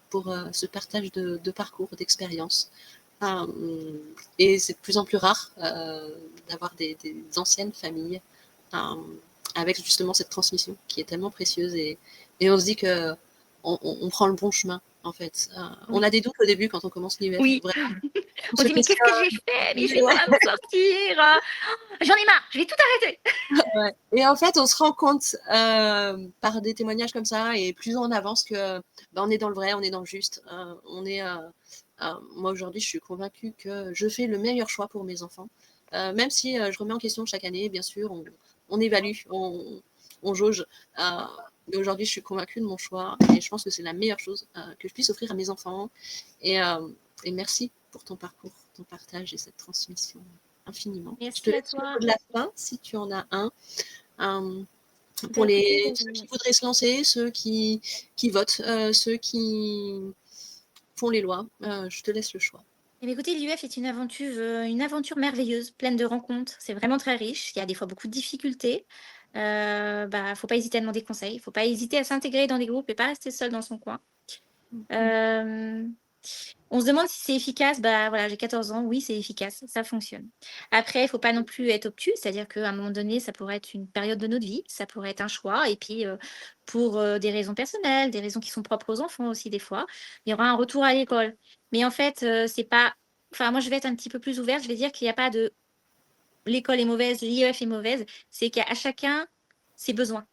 pour ce partage de parcours, d'expérience. Et c'est de plus en plus rare d'avoir des anciennes familles euh, avec justement cette transmission qui est tellement précieuse et on se dit que on prend le bon chemin en fait. On Oui. a des doutes au début quand on commence l'IVF, Oui. vraiment. On On se dit: «Mais qu'est-ce que questionne. j'ai fait? Mais je vais pas m'en sortir, j'en ai marre, je vais tout arrêter». Ouais. Et en fait, on se rend compte par des témoignages comme ça et plus on avance que on est dans le vrai, on est dans le juste. Moi aujourd'hui, je suis convaincue que je fais le meilleur choix pour mes enfants. Même si je remets en question chaque année, bien sûr, on évalue, on jauge. Mais aujourd'hui, je suis convaincue de mon choix et je pense que c'est la meilleure chose que je puisse offrir à mes enfants. Et, euh, et merci pour ton parcours, ton partage et cette transmission infiniment. Je te Merci à laisse le toi. mot de la fin si tu en as un. Euh, Bah, pour écoutez, ceux qui voudraient se lancer, ceux qui votent, ceux qui font les lois, je te laisse le choix. écoutez, l'IEF est une aventure merveilleuse, pleine de rencontres. C'est vraiment très riche. Il y a des fois beaucoup de difficultés. Bah, faut pas hésiter à demander conseil. Faut pas hésiter à s'intégrer dans des groupes et pas rester seul dans son coin. Hem, on se demande si c'est efficace. Bah, voilà, j'ai 14 ans. Oui, c'est efficace, ça fonctionne. Après, il faut pas non plus être obtus, c'est-à-dire qu'à un moment donné, ça pourrait être une période de notre vie, ça pourrait être un choix et puis, pour, des raisons personnelles, des raisons qui sont propres aux enfants aussi des fois, il y aura un retour à l'école. Mais en fait, c'est pas enfin moi je vais être un petit peu plus ouverte, je vais dire qu'il y a pas de l'école est mauvaise, l'IEF est mauvaise, c'est qu'à chacun ses besoins.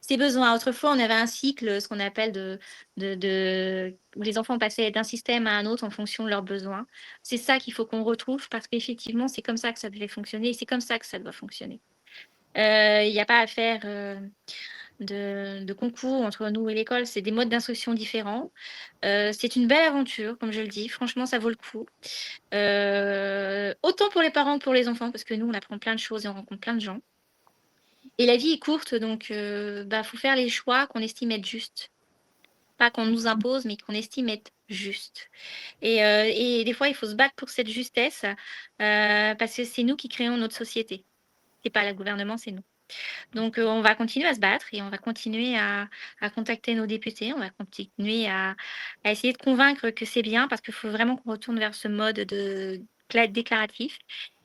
Ses besoins. Autrefois, on avait un cycle, ce qu'on appelle où les enfants passaient d'un système à un autre en fonction de leurs besoins. C'est ça qu'il faut qu'on retrouve parce qu'effectivement, c'est comme ça que ça devait fonctionner et c'est comme ça que ça doit fonctionner. Il y a pas à faire, de concours entre nous et l'école. C'est des modes d'instruction différents. C'est une belle aventure, comme je le dis. Franchement, ça vaut le coup. Autant pour les parents que pour les enfants, parce que nous, on apprend plein de choses et on rencontre plein de gens. Et la vie est courte, donc faut faire les choix qu'on estime être justes. Pas qu'on nous impose, mais qu'on estime être justes. Et des fois, il faut se battre pour cette justesse, parce que c'est nous qui créons notre société. C'est pas le gouvernement, c'est nous. Donc, on va continuer à se battre et on va continuer à contacter nos députés. On va continuer à essayer de convaincre que c'est bien parce qu'il faut vraiment qu'on retourne vers ce mode déclaratif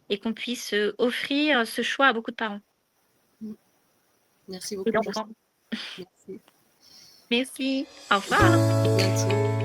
et qu'on puisse offrir ce choix à beaucoup de parents Merci et beaucoup, Jocelyne. d'enfants. Merci. Merci. Au revoir. À bientôt.